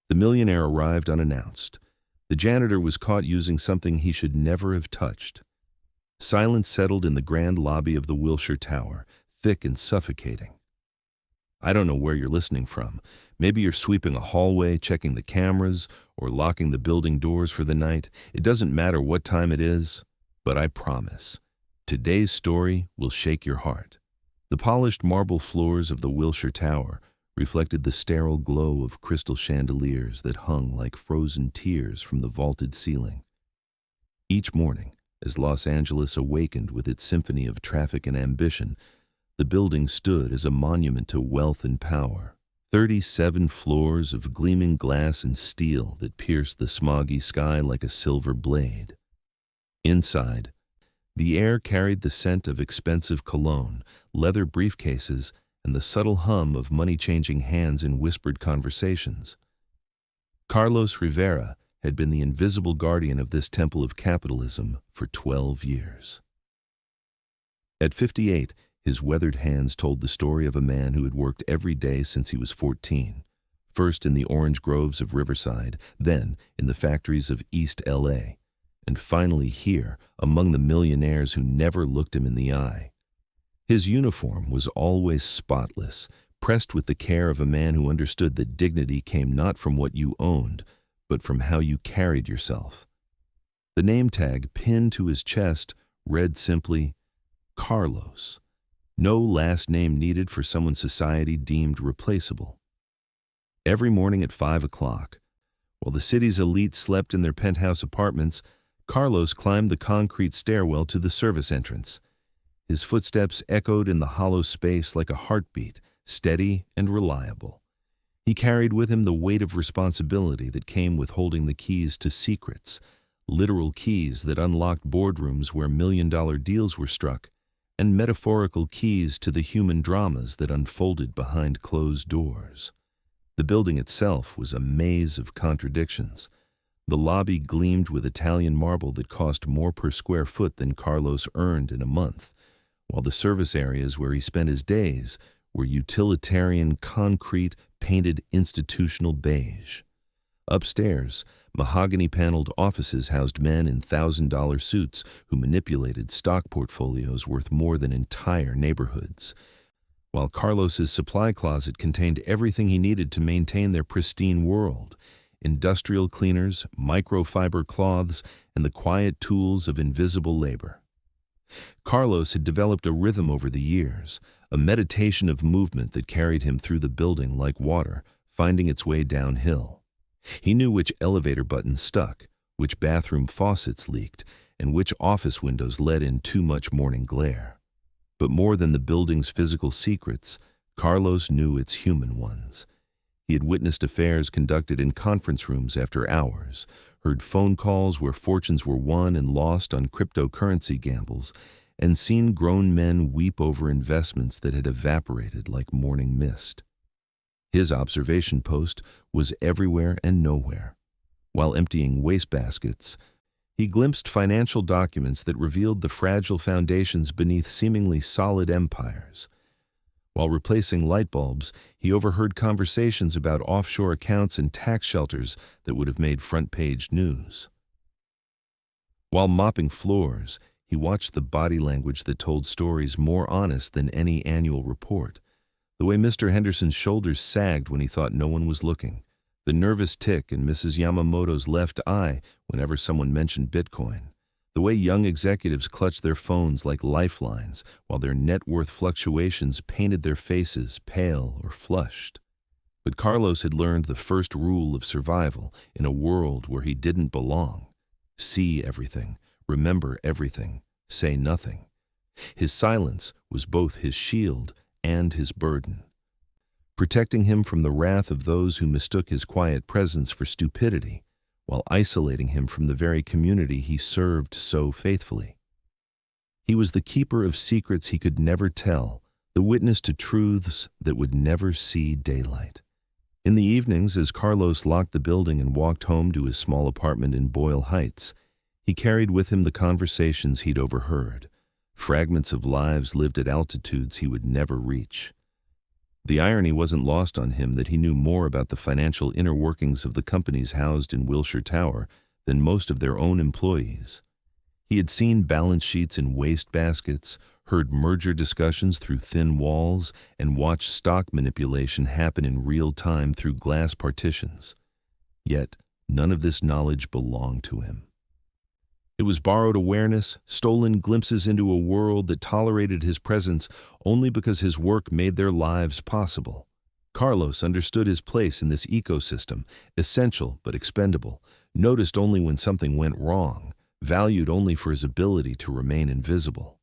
The millionaire arrived unannounced. The janitor was caught using something he should never have touched. Silence settled in the grand lobby of the Wilshire Tower, thick and suffocating. I don't know where you're listening from. Maybe you're sweeping a hallway, checking the cameras, or locking the building doors for the night. It doesn't matter what time it is, but I promise, today's story will shake your heart. The polished marble floors of the Wilshire Tower reflected the sterile glow of crystal chandeliers that hung like frozen tears from the vaulted ceiling. Each morning, as Los Angeles awakened with its symphony of traffic and ambition, the building stood as a monument to wealth and power. 37 floors of gleaming glass and steel that pierced the smoggy sky like a silver blade. Inside, the air carried the scent of expensive cologne, leather briefcases, and the subtle hum of money-changing hands in whispered conversations. Carlos Rivera had been the invisible guardian of this temple of capitalism for 12 years. At 58, his weathered hands told the story of a man who had worked every day since he was 14, first in the orange groves of Riverside, then in the factories of East L.A., and finally here, among the millionaires who never looked him in the eye. His uniform was always spotless, pressed with the care of a man who understood that dignity came not from what you owned, but from how you carried yourself. The name tag pinned to his chest read simply, Carlos. No last name needed for someone society deemed replaceable. Every morning at 5 o'clock, while the city's elite slept in their penthouse apartments, Carlos climbed the concrete stairwell to the service entrance. His footsteps echoed in the hollow space like a heartbeat, steady and reliable. He carried with him the weight of responsibility that came with holding the keys to secrets, literal keys that unlocked boardrooms where million-dollar deals were struck, and metaphorical keys to the human dramas that unfolded behind closed doors. The building itself was a maze of contradictions. The lobby gleamed with Italian marble that cost more per square foot than Carlos earned in a month, while the service areas where he spent his days were utilitarian concrete painted institutional beige. Upstairs, mahogany-paneled offices housed men in $1,000 suits who manipulated stock portfolios worth more than entire neighborhoods, while Carlos's supply closet contained everything he needed to maintain their pristine world: industrial cleaners, microfiber cloths, and the quiet tools of invisible labor. Carlos had developed a rhythm over the years, a meditation of movement that carried him through the building like water, finding its way downhill. He knew which elevator buttons stuck, which bathroom faucets leaked, and which office windows let in too much morning glare. But more than the building's physical secrets, Carlos knew its human ones. He had witnessed affairs conducted in conference rooms after hours, heard phone calls where fortunes were won and lost on cryptocurrency gambles, and seen grown men weep over investments that had evaporated like morning mist. His observation post was everywhere and nowhere. While emptying wastebaskets, he glimpsed financial documents that revealed the fragile foundations beneath seemingly solid empires. While replacing light bulbs, he overheard conversations about offshore accounts and tax shelters that would have made front-page news. While mopping floors, he watched the body language that told stories more honest than any annual report. The way Mr. Henderson's shoulders sagged when he thought no one was looking, the nervous tick in Mrs. Yamamoto's left eye whenever someone mentioned Bitcoin, the way young executives clutched their phones like lifelines while their net worth fluctuations painted their faces pale or flushed. But Carlos had learned the first rule of survival in a world where he didn't belong: see everything, remember everything, say nothing. His silence was both his shield and his burden, protecting him from the wrath of those who mistook his quiet presence for stupidity, while isolating him from the very community he served so faithfully. He was the keeper of secrets he could never tell, the witness to truths that would never see daylight. In the evenings, as Carlos locked the building and walked home to his small apartment in Boyle Heights, he carried with him the conversations he'd overheard, fragments of lives lived at altitudes he would never reach. The irony wasn't lost on him that he knew more about the financial inner workings of the companies housed in Wilshire Tower than most of their own employees. He had seen balance sheets in wastebaskets, heard merger discussions through thin walls, and watched stock manipulation happen in real time through glass partitions. Yet, none of this knowledge belonged to him. It was borrowed awareness, stolen glimpses into a world that tolerated his presence only because his work made their lives possible. Carlos understood his place in this ecosystem, essential but expendable, noticed only when something went wrong, valued only for his ability to remain invisible.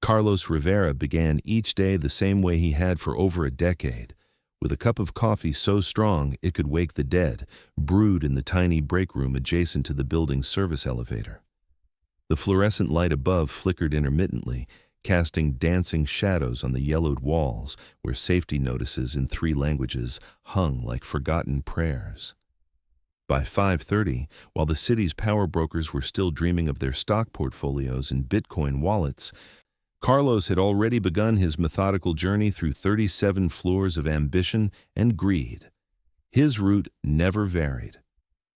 Carlos Rivera began each day the same way he had for over a decade, with a cup of coffee so strong it could wake the dead, brewed in the tiny break room adjacent to the building's service elevator. The fluorescent light above flickered intermittently, casting dancing shadows on the yellowed walls where safety notices in 3 languages hung like forgotten prayers. By 5:30, while the city's power brokers were still dreaming of their stock portfolios and Bitcoin wallets, Carlos had already begun his methodical journey through 37 floors of ambition and greed. His route never varied.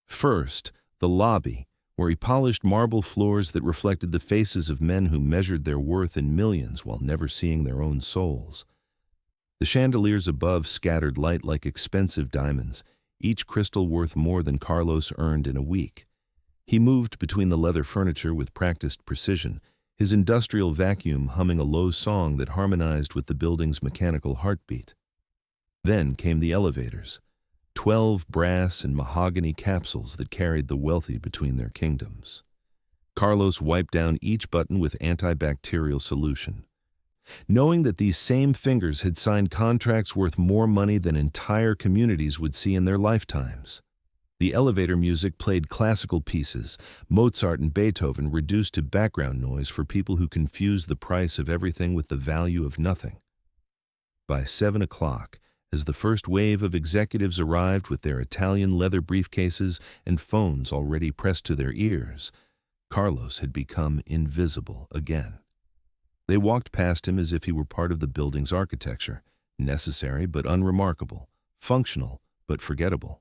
First, the lobby, where he polished marble floors that reflected the faces of men who measured their worth in millions while never seeing their own souls. The chandeliers above scattered light like expensive diamonds, each crystal worth more than Carlos earned in a week. He moved between the leather furniture with practiced precision, his industrial vacuum humming a low song that harmonized with the building's mechanical heartbeat. Then came the elevators, 12 brass and mahogany capsules that carried the wealthy between their kingdoms. Carlos wiped down each button with antibacterial solution. Knowing that these same fingers had signed contracts worth more money than entire communities would see in their lifetimes. The elevator music played classical pieces, Mozart and Beethoven reduced to background noise for people who confuse the price of everything with the value of nothing. By 7 o'clock, as the first wave of executives arrived with their Italian leather briefcases and phones already pressed to their ears, Carlos had become invisible again. They walked past him as if he were part of the building's architecture, necessary but unremarkable, functional but forgettable.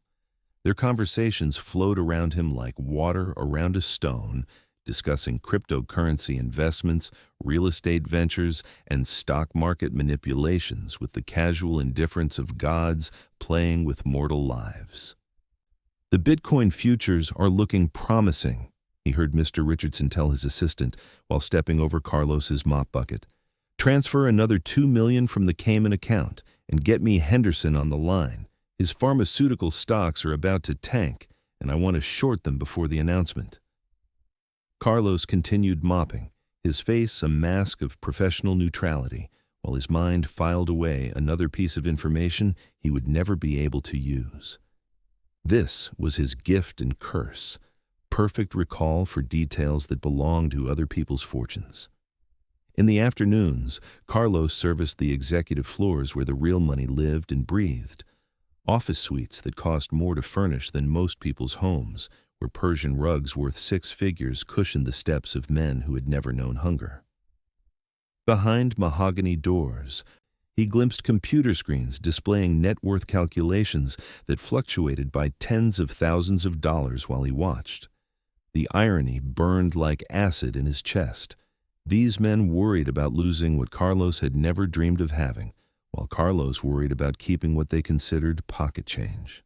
Their conversations flowed around him like water around a stone, discussing cryptocurrency investments, real estate ventures, and stock market manipulations with the casual indifference of gods playing with mortal lives. "The Bitcoin futures are looking promising," he heard Mr. Richardson tell his assistant while stepping over Carlos's mop bucket. "Transfer another $2 million from the Cayman account and get me Henderson on the line. His pharmaceutical stocks are about to tank, and I want to short them before the announcement." Carlos continued mopping, his face a mask of professional neutrality, while his mind filed away another piece of information he would never be able to use. This was his gift and curse, perfect recall for details that belonged to other people's fortunes. In the afternoons, Carlos serviced the executive floors where the real money lived and breathed. Office suites that cost more to furnish than most people's homes, where Persian rugs worth 6 figures cushioned the steps of men who had never known hunger. Behind mahogany doors, he glimpsed computer screens displaying net worth calculations that fluctuated by tens of thousands of dollars while he watched. The irony burned like acid in his chest. These men worried about losing what Carlos had never dreamed of having, while Carlos worried about keeping what they considered pocket change.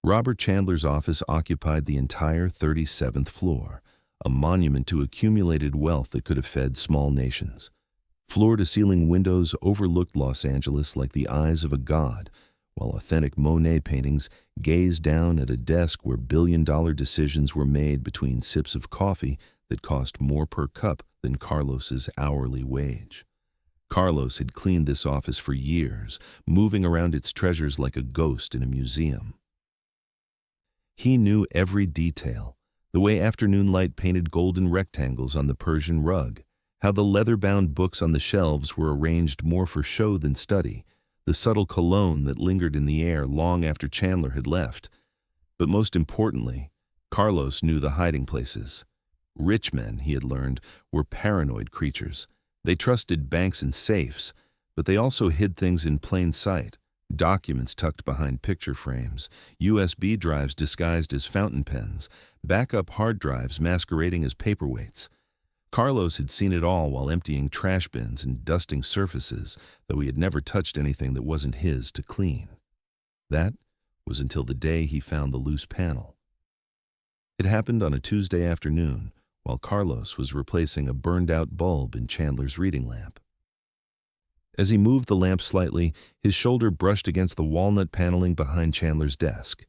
Robert Chandler's office occupied the entire 37th floor, a monument to accumulated wealth that could have fed small nations. Floor-to-ceiling windows overlooked Los Angeles like the eyes of a god, while authentic Monet paintings gazed down at a desk where billion-dollar decisions were made between sips of coffee that cost more per cup than Carlos's hourly wage. Carlos had cleaned this office for years, moving around its treasures like a ghost in a museum. He knew every detail, the way afternoon light painted golden rectangles on the Persian rug, how the leather-bound books on the shelves were arranged more for show than study, the subtle cologne that lingered in the air long after Chandler had left. But most importantly, Carlos knew the hiding places. Rich men, he had learned, were paranoid creatures. They trusted banks and safes, But they also hid things in plain sight: documents tucked behind picture frames, USB drives disguised as fountain pens, backup hard drives masquerading as paperweights. Carlos had seen it all while emptying trash bins and dusting surfaces, though he had never touched anything that wasn't his to clean. That was until the day he found the loose panel. It happened on a Tuesday afternoon, while Carlos was replacing a burned-out bulb in Chandler's reading lamp. As he moved the lamp slightly, his shoulder brushed against the walnut paneling behind Chandler's desk.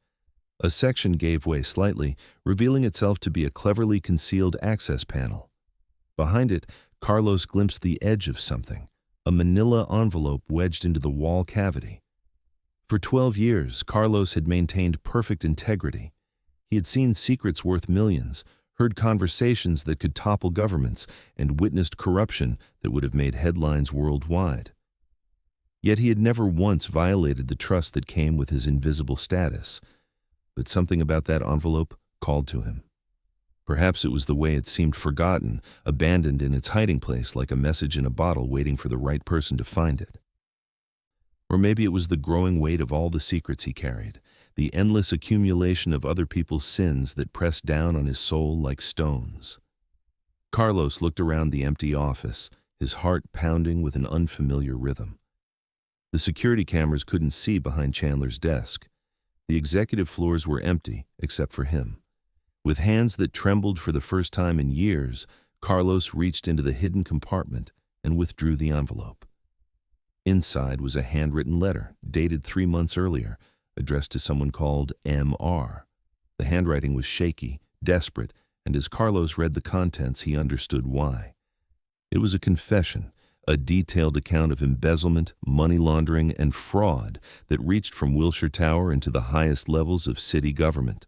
A section gave way slightly, revealing itself to be a cleverly concealed access panel. Behind it, Carlos glimpsed the edge of something, a manila envelope wedged into the wall cavity. For 12 years, Carlos had maintained perfect integrity. He had seen secrets worth millions, heard conversations that could topple governments, and witnessed corruption that would have made headlines worldwide. Yet he had never once violated the trust that came with his invisible status. But something about that envelope called to him. Perhaps it was the way it seemed forgotten, abandoned in its hiding place like a message in a bottle waiting for the right person to find it. Or maybe it was the growing weight of all the secrets he carried, the endless accumulation of other people's sins that pressed down on his soul like stones. Carlos looked around the empty office, his heart pounding with an unfamiliar rhythm. The security cameras couldn't see behind Chandler's desk. The executive floors were empty, except for him. With hands that trembled for the first time in years, Carlos reached into the hidden compartment and withdrew the envelope. Inside was a handwritten letter, dated 3 months earlier, addressed to someone called M.R. The handwriting was shaky, desperate, and as Carlos read the contents, he understood why. It was a confession, a detailed account of embezzlement, money laundering, and fraud that reached from Wilshire Tower into the highest levels of city government.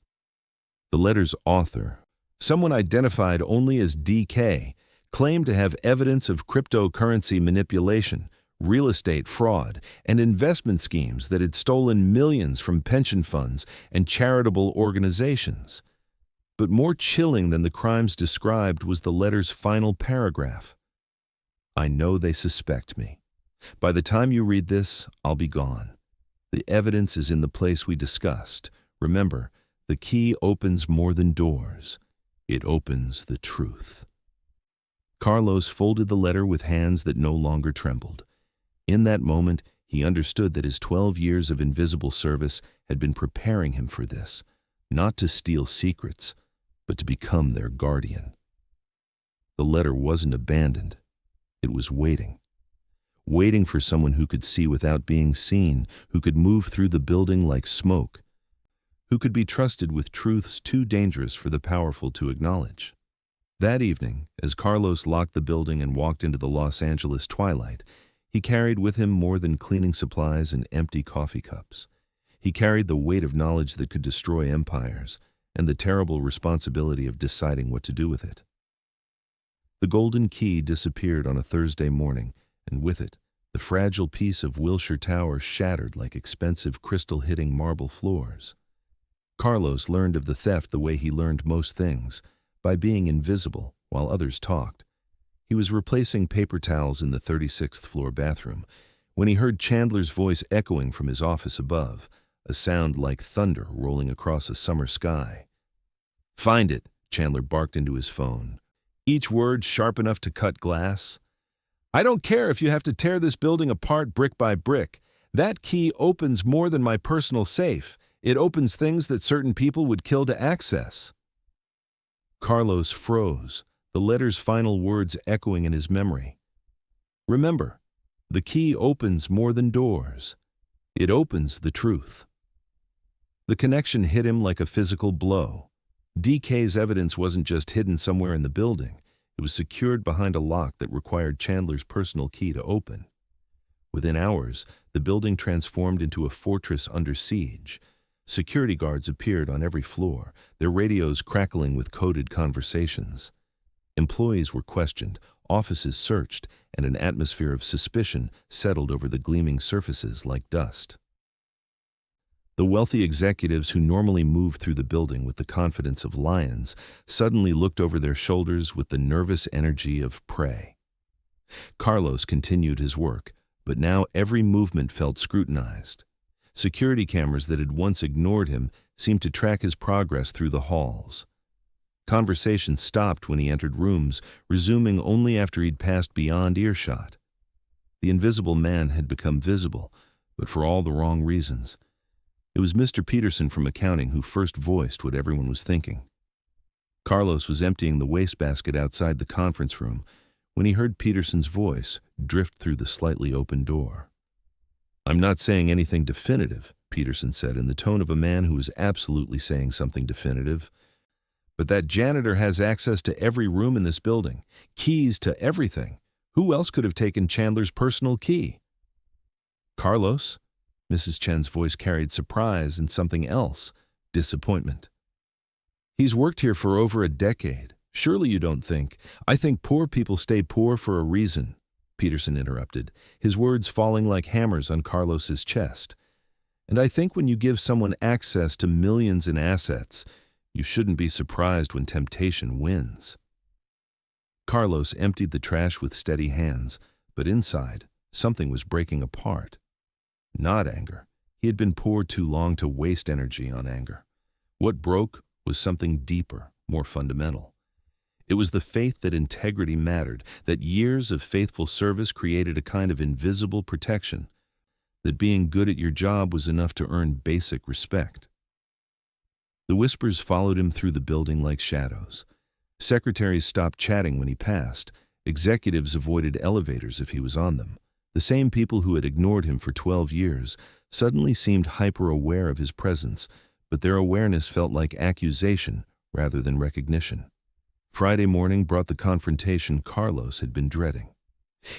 The letter's author, someone identified only as DK, claimed to have evidence of cryptocurrency manipulation, real estate fraud, and investment schemes that had stolen millions from pension funds and charitable organizations. But more chilling than the crimes described was the letter's final paragraph. I know they suspect me. By the time you read this, I'll be gone. The evidence is in the place we discussed. Remember, the key opens more than doors. It opens the truth. Carlos folded the letter with hands that no longer trembled. In that moment, he understood that his 12 years of invisible service had been preparing him for this, not to steal secrets, but to become their guardian. The letter wasn't abandoned. It was waiting. Waiting for someone who could see without being seen, who could move through the building like smoke, who could be trusted with truths too dangerous for the powerful to acknowledge. That evening, as Carlos locked the building and walked into the Los Angeles twilight, he carried with him more than cleaning supplies and empty coffee cups. He carried the weight of knowledge that could destroy empires and the terrible responsibility of deciding what to do with it. The golden key disappeared on a Thursday morning, and with it, the fragile piece of Wilshire Tower shattered like expensive crystal hitting marble floors. Carlos learned of the theft the way he learned most things, by being invisible while others talked. He was replacing paper towels in the 36th floor bathroom when he heard Chandler's voice echoing from his office above, a sound like thunder rolling across a summer sky. "Find it," Chandler barked into his phone, each word sharp enough to cut glass. "I don't care if you have to tear this building apart brick by brick. That key opens more than my personal safe. It opens things that certain people would kill to access." Carlos froze, the letter's final words echoing in his memory. Remember, the key opens more than doors. It opens the truth. The connection hit him like a physical blow. DK's evidence wasn't just hidden somewhere in the building. It was secured behind a lock that required Chandler's personal key to open. Within hours, the building transformed into a fortress under siege. Security guards appeared on every floor, their radios crackling with coded conversations. Employees were questioned, offices searched, and an atmosphere of suspicion settled over the gleaming surfaces like dust. The wealthy executives who normally moved through the building with the confidence of lions suddenly looked over their shoulders with the nervous energy of prey. Carlos continued his work, but now every movement felt scrutinized. Security cameras that had once ignored him seemed to track his progress through the halls. Conversation stopped when he entered rooms, resuming only after he'd passed beyond earshot. The invisible man had become visible, but for all the wrong reasons. It was Mr. Peterson from accounting who first voiced what everyone was thinking. Carlos was emptying the wastebasket outside the conference room when he heard Peterson's voice drift through the slightly open door. "I'm not saying anything definitive," Peterson said in the tone of a man who was absolutely saying something definitive, "but that janitor has access to every room in this building, keys to everything. Who else could have taken Chandler's personal key?" "Carlos?" Mrs. Chen's voice carried surprise and something else, disappointment. "He's worked here for over a decade. Surely you don't think—" "I think poor people stay poor for a reason," Peterson interrupted, his words falling like hammers on Carlos's chest. "And I think when you give someone access to millions in assets, you shouldn't be surprised when temptation wins." Carlos emptied the trash with steady hands, but inside, something was breaking apart. Not anger. He had been poor too long to waste energy on anger. What broke was something deeper, more fundamental. It was the faith that integrity mattered, that years of faithful service created a kind of invisible protection, that being good at your job was enough to earn basic respect. The whispers followed him through the building like shadows. Secretaries stopped chatting when he passed. Executives avoided elevators if he was on them. The same people who had ignored him for 12 years suddenly seemed hyper-aware of his presence, but their awareness felt like accusation rather than recognition. Friday morning brought the confrontation Carlos had been dreading.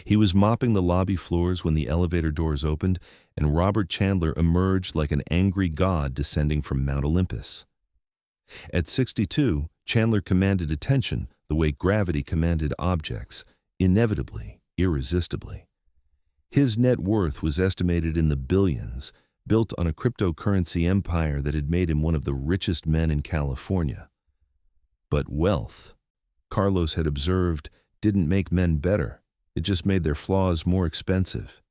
He was mopping the lobby floors when the elevator doors opened, and Robert Chandler emerged like an angry god descending from Mount Olympus. At 62, Chandler commanded attention the way gravity commanded objects, inevitably, irresistibly. His net worth was estimated in the billions, built on a cryptocurrency empire that had made him one of the richest men in California. But wealth, Carlos had observed, didn't make men better. It just made their flaws more expensive.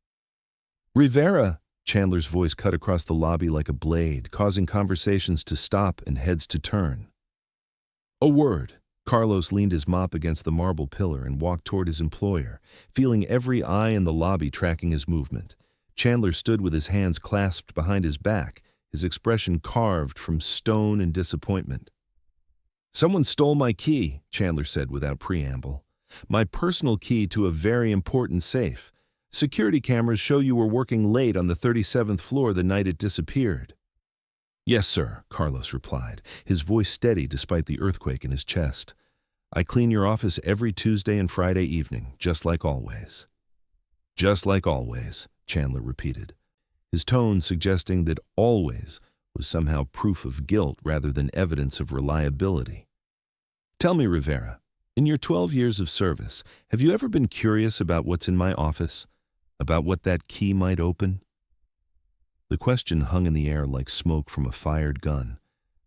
"Rivera!" Chandler's voice cut across the lobby like a blade, causing conversations to stop and heads to turn. "A word." Carlos leaned his mop against the marble pillar and walked toward his employer, feeling every eye in the lobby tracking his movement. Chandler stood with his hands clasped behind his back, his expression carved from stone and disappointment. "Someone stole my key," Chandler said without preamble. "My personal key to a very important safe. Security cameras show you were working late on the 37th floor the night it disappeared." "Yes, sir," Carlos replied, his voice steady despite the earthquake in his chest. "I clean your office every Tuesday and Friday evening, just like always." "Just like always," Chandler repeated, his tone suggesting that always was somehow proof of guilt rather than evidence of reliability. "Tell me, Rivera, in your 12 years of service, have you ever been curious about what's in my office? About what that key might open?" The question hung in the air like smoke from a fired gun.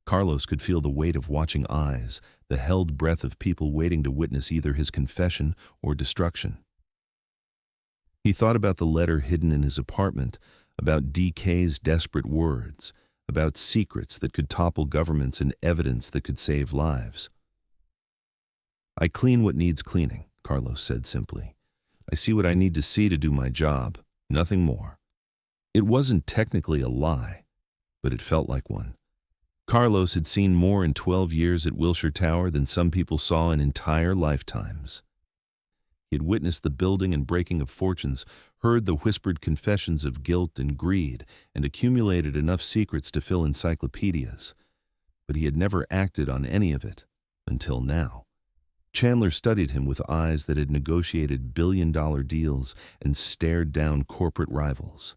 Carlos could feel the weight of watching eyes, the held breath of people waiting to witness either his confession or destruction. He thought about the letter hidden in his apartment, about DK's desperate words, about secrets that could topple governments and evidence that could save lives. "I clean what needs cleaning," Carlos said simply. "I see what I need to see to do my job, nothing more." It wasn't technically a lie, but it felt like one. Carlos had seen more in 12 years at Wilshire Tower than some people saw in entire lifetimes. He had witnessed the building and breaking of fortunes, heard the whispered confessions of guilt and greed, and accumulated enough secrets to fill encyclopedias. But he had never acted on any of it, until now. Chandler studied him with eyes that had negotiated billion-dollar deals and stared down corporate rivals.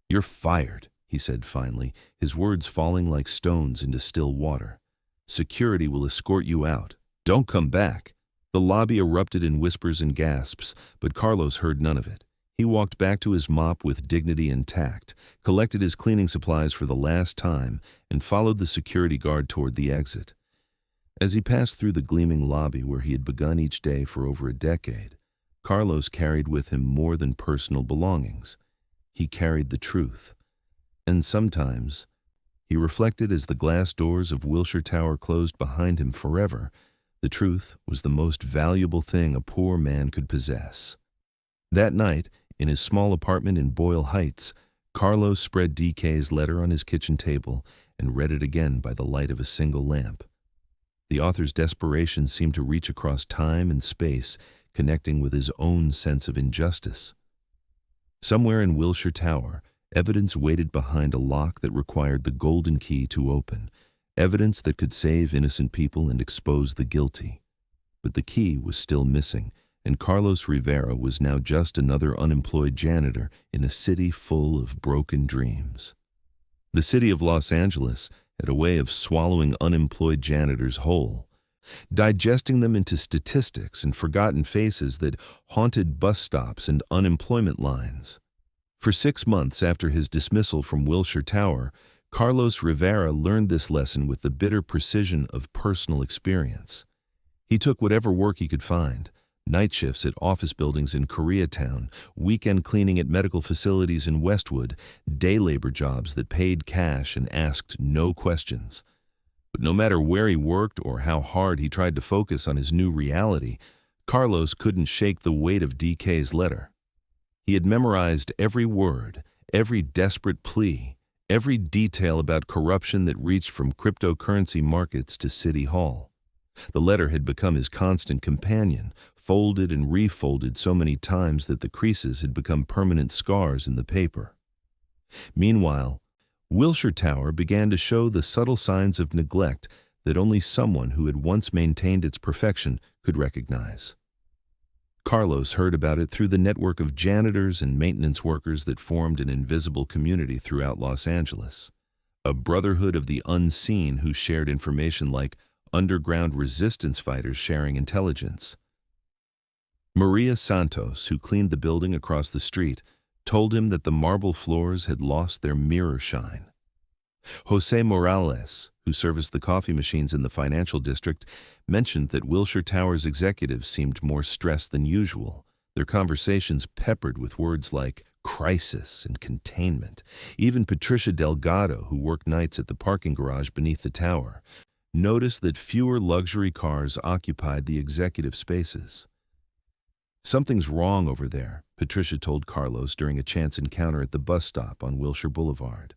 "You're fired," he said finally, his words falling like stones into still water. "Security will escort you out. Don't come back." The lobby erupted in whispers and gasps, but Carlos heard none of it. He walked back to his mop with dignity and tact, collected his cleaning supplies for the last time, and followed the security guard toward the exit. As he passed through the gleaming lobby where he had begun each day for over a decade, Carlos carried with him more than personal belongings. He carried the truth. And sometimes, he reflected as the glass doors of Wilshire Tower closed behind him forever, the truth was the most valuable thing a poor man could possess. That night, in his small apartment in Boyle Heights, Carlos spread DK's letter on his kitchen table and read it again by the light of a single lamp. The author's desperation seemed to reach across time and space, connecting with his own sense of injustice. Somewhere in Wilshire Tower, evidence waited behind a lock that required the golden key to open, evidence that could save innocent people and expose the guilty. But the key was still missing, and Carlos Rivera was now just another unemployed janitor in a city full of broken dreams. The city of Los Angeles had a way of swallowing unemployed janitors whole, digesting them into statistics and forgotten faces that haunted bus stops and unemployment lines. For 6 months after his dismissal from Wilshire Tower, Carlos Rivera learned this lesson with the bitter precision of personal experience. He took whatever work he could find, night shifts at office buildings in Koreatown, weekend cleaning at medical facilities in Westwood, day labor jobs that paid cash and asked no questions. But no matter where he worked or how hard he tried to focus on his new reality, Carlos couldn't shake the weight of DK's letter. He had memorized every word, every desperate plea, every detail about corruption that reached from cryptocurrency markets to City Hall. The letter had become his constant companion, folded and refolded so many times that the creases had become permanent scars in the paper. Meanwhile, Wilshire Tower began to show the subtle signs of neglect that only someone who had once maintained its perfection could recognize. Carlos heard about it through the network of janitors and maintenance workers that formed an invisible community throughout Los Angeles, a brotherhood of the unseen who shared information like underground resistance fighters sharing intelligence. Maria Santos, who cleaned the building across the street, told him that the marble floors had lost their mirror shine. Jose Morales, who serviced the coffee machines in the financial district, mentioned that Wilshire Tower's executives seemed more stressed than usual, their conversations peppered with words like crisis and containment. Even Patricia Delgado, who worked nights at the parking garage beneath the tower, noticed that fewer luxury cars occupied the executive spaces. "Something's wrong over there," Patricia told Carlos during a chance encounter at the bus stop on Wilshire Boulevard.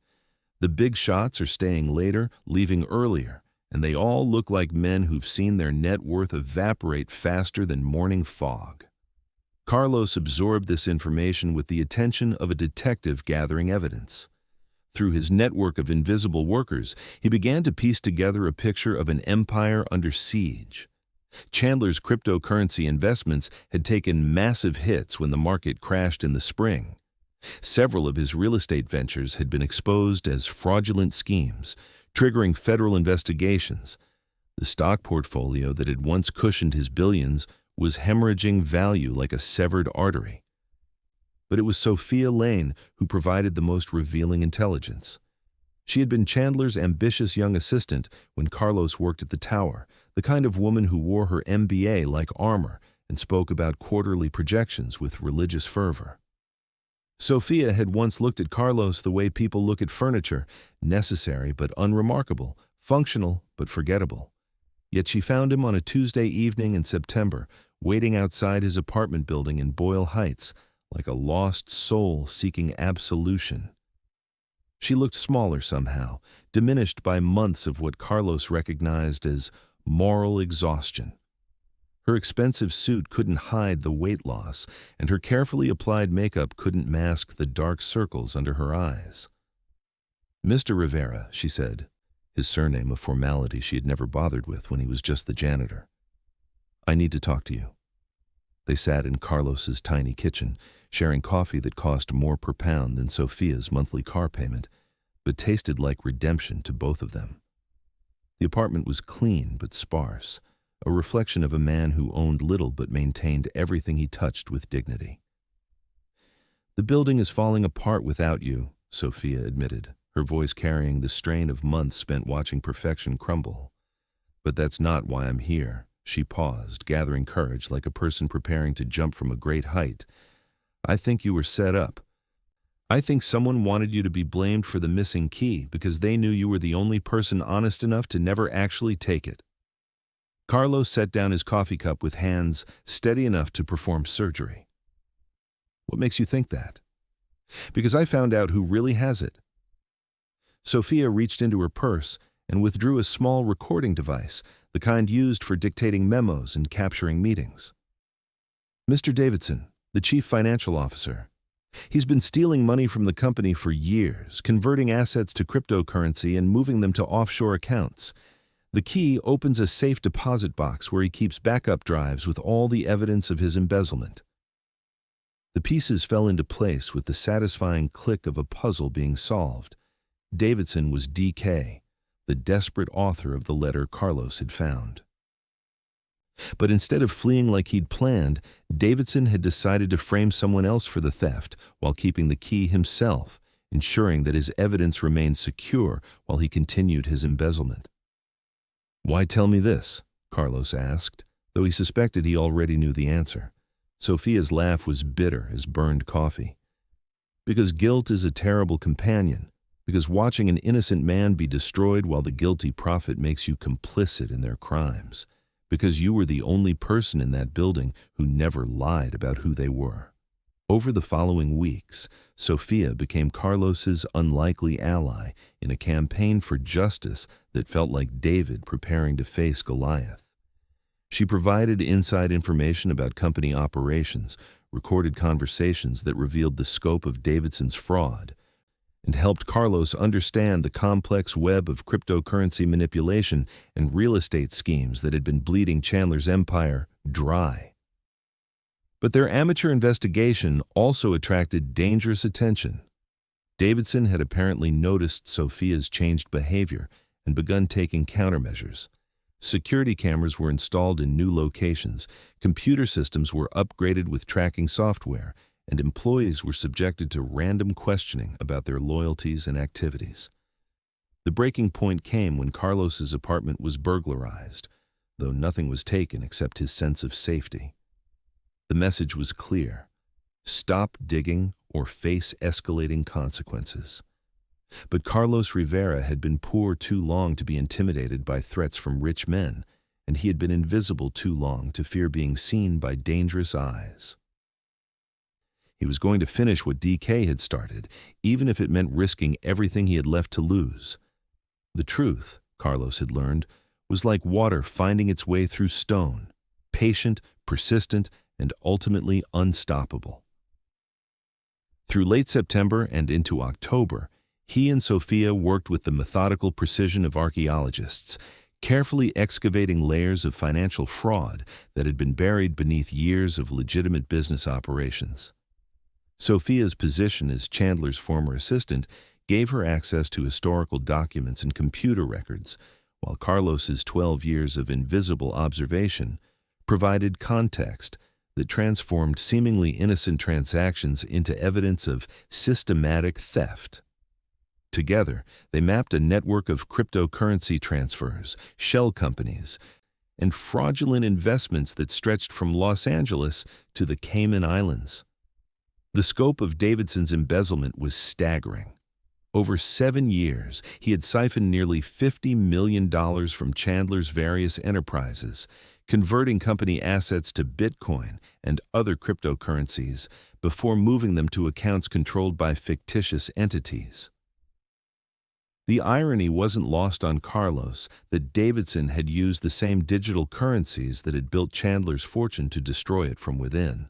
"The big shots are staying later, leaving earlier, and they all look like men who've seen their net worth evaporate faster than morning fog." Carlos absorbed this information with the attention of a detective gathering evidence. Through his network of invisible workers, he began to piece together a picture of an empire under siege. Chandler's cryptocurrency investments had taken massive hits when the market crashed in the spring. Several of his real estate ventures had been exposed as fraudulent schemes, triggering federal investigations. The stock portfolio that had once cushioned his billions was hemorrhaging value like a severed artery. But it was Sophia Lane who provided the most revealing intelligence. She had been Chandler's ambitious young assistant when Carlos worked at the tower, the kind of woman who wore her MBA like armor and spoke about quarterly projections with religious fervor. Sophia had once looked at Carlos the way people look at furniture, necessary but unremarkable, functional but forgettable. Yet she found him on a Tuesday evening in September, waiting outside his apartment building in Boyle Heights, like a lost soul seeking absolution. She looked smaller somehow, diminished by months of what Carlos recognized as moral exhaustion. Her expensive suit couldn't hide the weight loss, and her carefully applied makeup couldn't mask the dark circles under her eyes. "Mr. Rivera," she said, his surname a formality she had never bothered with when he was just the janitor. "I need to talk to you." They sat in Carlos's tiny kitchen, sharing coffee that cost more per pound than Sophia's monthly car payment, but tasted like redemption to both of them. The apartment was clean but sparse, a reflection of a man who owned little but maintained everything he touched with dignity. "The building is falling apart without you," Sophia admitted, her voice carrying the strain of months spent watching perfection crumble. "But that's not why I'm here," She paused, gathering courage like a person preparing to jump from a great height. "I think you were set up. I think someone wanted you to be blamed for the missing key because they knew you were the only person honest enough to never actually take it." Carlos set down his coffee cup with hands steady enough to perform surgery. "What makes you think that?" "Because I found out who really has it." Sophia reached into her purse and withdrew a small recording device, the kind used for dictating memos and capturing meetings. "Mr. Davidson, the chief financial officer. He's been stealing money from the company for years, converting assets to cryptocurrency and moving them to offshore accounts. The key opens a safe deposit box where he keeps backup drives with all the evidence of his embezzlement." The pieces fell into place with the satisfying click of a puzzle being solved. Davidson was DK, the desperate author of the letter Carlos had found. But instead of fleeing like he'd planned, Davidson had decided to frame someone else for the theft while keeping the key himself, ensuring that his evidence remained secure while he continued his embezzlement. "Why tell me this?" Carlos asked, though he suspected he already knew the answer. Sophia's laugh was bitter as burned coffee. "Because guilt is a terrible companion. Because watching an innocent man be destroyed while the guilty prophet makes you complicit in their crimes. Because you were the only person in that building who never lied about who they were." Over the following weeks, Sophia became Carlos's unlikely ally in a campaign for justice that felt like David preparing to face Goliath. She provided inside information about company operations, recorded conversations that revealed the scope of Davidson's fraud, and helped Carlos understand the complex web of cryptocurrency manipulation and real estate schemes that had been bleeding Chandler's empire dry. But their amateur investigation also attracted dangerous attention. Davidson had apparently noticed Sophia's changed behavior and begun taking countermeasures. Security cameras were installed in new locations, computer systems were upgraded with tracking software, and employees were subjected to random questioning about their loyalties and activities. The breaking point came when Carlos's apartment was burglarized, though nothing was taken except his sense of safety. The message was clear: stop digging or face escalating consequences. But Carlos Rivera had been poor too long to be intimidated by threats from rich men, and he had been invisible too long to fear being seen by dangerous eyes. He was going to finish what DK had started, even if it meant risking everything he had left to lose. The truth, Carlos had learned, was like water finding its way through stone, patient, persistent, and ultimately unstoppable. Through late September and into October, he and Sophia worked with the methodical precision of archaeologists, carefully excavating layers of financial fraud that had been buried beneath years of legitimate business operations. Sophia's position as Chandler's former assistant gave her access to historical documents and computer records, while Carlos's 12 years of invisible observation provided context that transformed seemingly innocent transactions into evidence of systematic theft. Together, they mapped a network of cryptocurrency transfers, shell companies, and fraudulent investments that stretched from Los Angeles to the Cayman Islands. The scope of Davidson's embezzlement was staggering. Over 7 years, he had siphoned nearly $50 million from Chandler's various enterprises, converting company assets to Bitcoin and other cryptocurrencies before moving them to accounts controlled by fictitious entities. The irony wasn't lost on Carlos that Davidson had used the same digital currencies that had built Chandler's fortune to destroy it from within.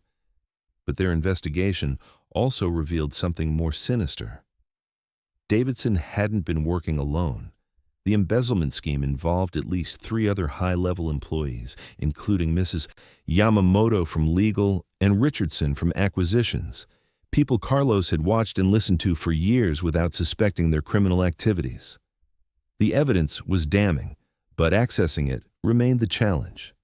But their investigation also revealed something more sinister. Davidson hadn't been working alone. The embezzlement scheme involved at least 3 other high-level employees, including Mrs. Yamamoto from legal and Richardson from acquisitions, people Carlos had watched and listened to for years without suspecting their criminal activities. The evidence was damning, but accessing it remained the challenge.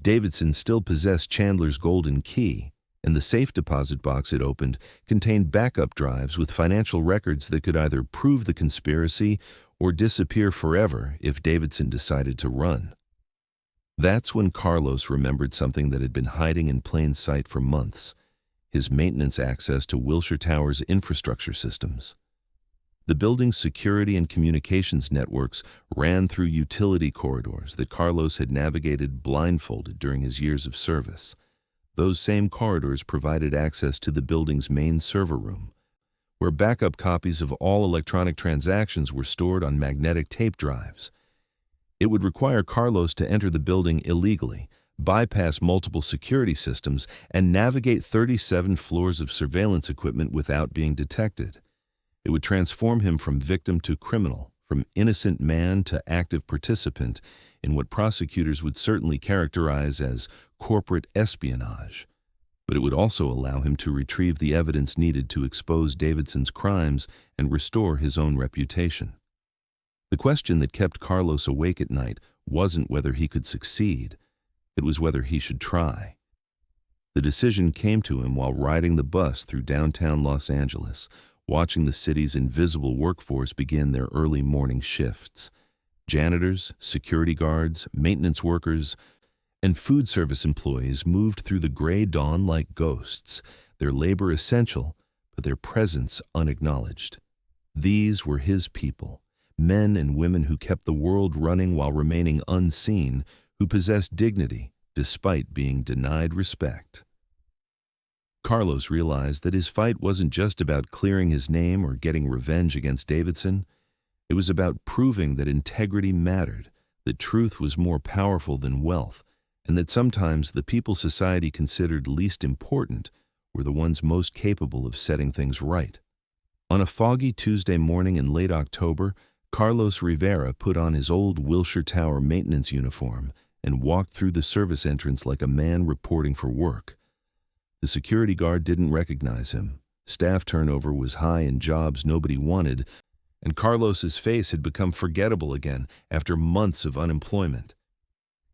Davidson still possessed Chandler's golden key, and the safe deposit box it opened contained backup drives with financial records that could either prove the conspiracy or disappear forever if Davidson decided to run. That's when Carlos remembered something that had been hiding in plain sight for months: his maintenance access to Wilshire Tower's infrastructure systems. The building's security and communications networks ran through utility corridors that Carlos had navigated blindfolded during his years of service. Those same corridors provided access to the building's main server room, where backup copies of all electronic transactions were stored on magnetic tape drives. It would require Carlos to enter the building illegally, bypass multiple security systems, and navigate 37 floors of surveillance equipment without being detected. It would transform him from victim to criminal, from innocent man to active participant in what prosecutors would certainly characterize as corporate espionage. But it would also allow him to retrieve the evidence needed to expose Davidson's crimes and restore his own reputation. The question that kept Carlos awake at night wasn't whether he could succeed, it was whether he should try. The decision came to him while riding the bus through downtown Los Angeles, watching the city's invisible workforce begin their early morning shifts. Janitors, security guards, maintenance workers, and food service employees moved through the gray dawn like ghosts, their labor essential, but their presence unacknowledged. These were his people, men and women who kept the world running while remaining unseen, who possessed dignity despite being denied respect. Carlos realized that his fight wasn't just about clearing his name or getting revenge against Davidson. It was about proving that integrity mattered, that truth was more powerful than wealth, and that sometimes the people society considered least important were the ones most capable of setting things right. On a foggy Tuesday morning in late October, Carlos Rivera put on his old Wilshire Tower maintenance uniform and walked through the service entrance like a man reporting for work. The security guard didn't recognize him. Staff turnover was high in jobs nobody wanted, and Carlos's face had become forgettable again after months of unemployment.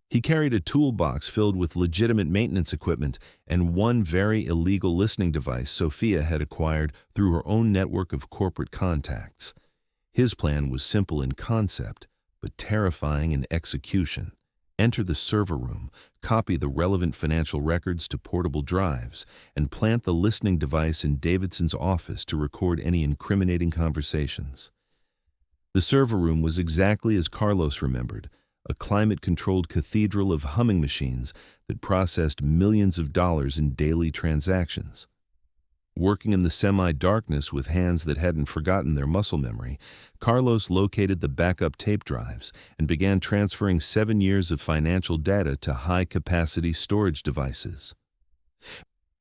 He carried a toolbox filled with legitimate maintenance equipment and one very illegal listening device Sophia had acquired through her own network of corporate contacts. His plan was simple in concept, but terrifying in execution. Enter the server room, copy the relevant financial records to portable drives, and plant the listening device in Davidson's office to record any incriminating conversations. The server room was exactly as Carlos remembered, a climate-controlled cathedral of humming machines that processed millions of dollars in daily transactions. Working in the semi-darkness with hands that hadn't forgotten their muscle memory, Carlos located the backup tape drives and began transferring 7 years of financial data to high-capacity storage devices.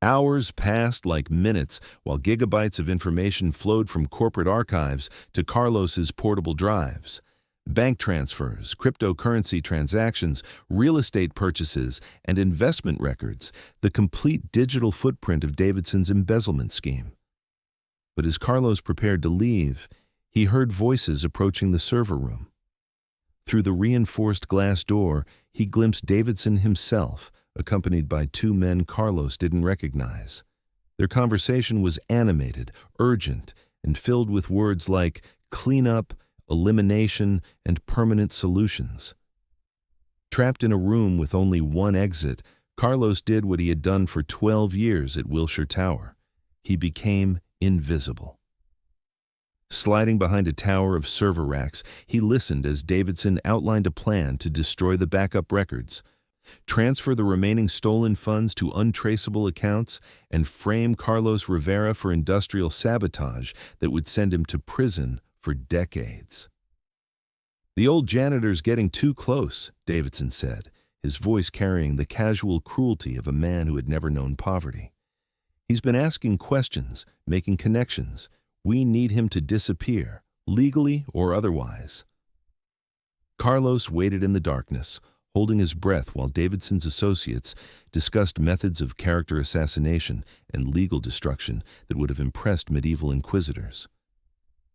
Hours passed like minutes while gigabytes of information flowed from corporate archives to Carlos's portable drives. Bank transfers, cryptocurrency transactions, real estate purchases, and investment records, the complete digital footprint of Davidson's embezzlement scheme. But as Carlos prepared to leave, he heard voices approaching the server room. Through the reinforced glass door, he glimpsed Davidson himself, accompanied by 2 men Carlos didn't recognize. Their conversation was animated, urgent, and filled with words like cleanup, elimination, and permanent solutions. Trapped in a room with only one exit, Carlos did what he had done for 12 years at Wilshire Tower. He became invisible. Sliding behind a tower of server racks, he listened as Davidson outlined a plan to destroy the backup records, transfer the remaining stolen funds to untraceable accounts, and frame Carlos Rivera for industrial sabotage that would send him to prison for decades. "The old janitor's getting too close," Davidson said, his voice carrying the casual cruelty of a man who had never known poverty. "He's been asking questions, making connections. We need him to disappear, legally or otherwise." Carlos waited in the darkness, holding his breath while Davidson's associates discussed methods of character assassination and legal destruction that would have impressed medieval inquisitors.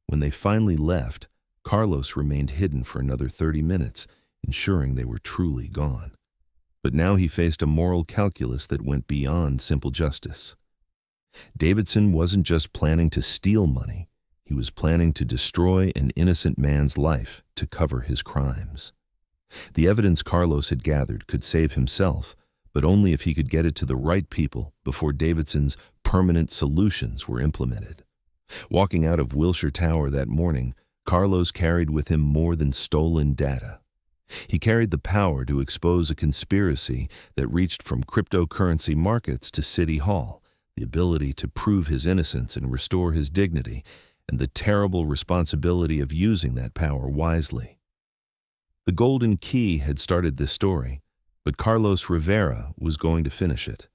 When they finally left, Carlos remained hidden for another 30 minutes, ensuring they were truly gone. But now he faced a moral calculus that went beyond simple justice. Davidson wasn't just planning to steal money, he was planning to destroy an innocent man's life to cover his crimes. The evidence Carlos had gathered could save himself, but only if he could get it to the right people before Davidson's permanent solutions were implemented. Walking out of Wilshire Tower that morning, Carlos carried with him more than stolen data. He carried the power to expose a conspiracy that reached from cryptocurrency markets to City Hall, the ability to prove his innocence and restore his dignity, and the terrible responsibility of using that power wisely. The Golden Key had started this story, but Carlos Rivera was going to finish it.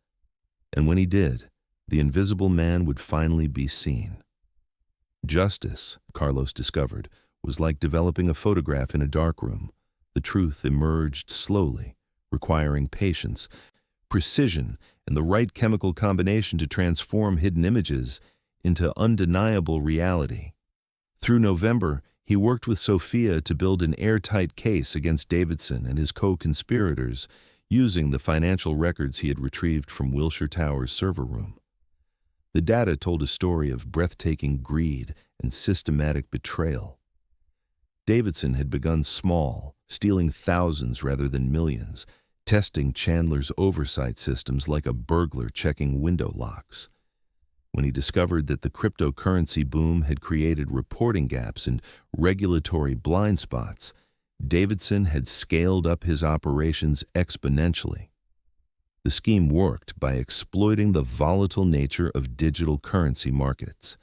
And when he did, the invisible man would finally be seen. Justice, Carlos discovered, was like developing a photograph in a darkroom. The truth emerged slowly, requiring patience, precision, and the right chemical combination to transform hidden images into undeniable reality. Through November, he worked with Sophia to build an airtight case against Davidson and his co-conspirators, using the financial records he had retrieved from Wilshire Tower's server room. The data told a story of breathtaking greed and systematic betrayal. Davidson had begun small, stealing thousands rather than millions, testing Chandler's oversight systems like a burglar checking window locks. When he discovered that the cryptocurrency boom had created reporting gaps and regulatory blind spots, Davidson had scaled up his operations exponentially. The scheme worked by exploiting the volatile nature of digital currency markets.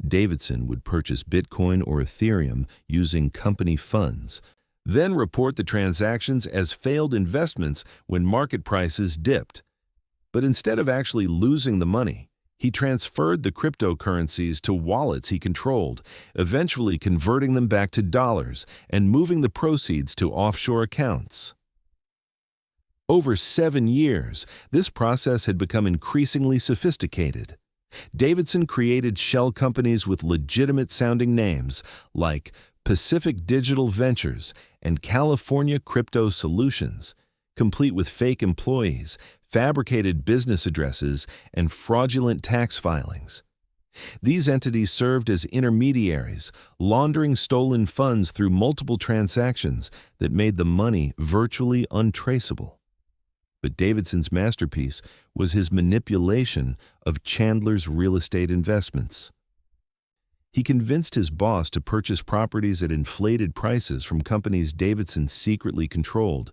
Davidson would purchase Bitcoin or Ethereum using company funds, then report the transactions as failed investments when market prices dipped. But instead of actually losing the money, he transferred the cryptocurrencies to wallets he controlled, eventually converting them back to dollars and moving the proceeds to offshore accounts. Over 7 years, this process had become increasingly sophisticated. Davidson created shell companies with legitimate-sounding names like Pacific Digital Ventures and California Crypto Solutions, complete with fake employees, fabricated business addresses, and fraudulent tax filings. These entities served as intermediaries, laundering stolen funds through multiple transactions that made the money virtually untraceable. But Davidson's masterpiece was his manipulation of Chandler's real estate investments. He convinced his boss to purchase properties at inflated prices from companies Davidson secretly controlled,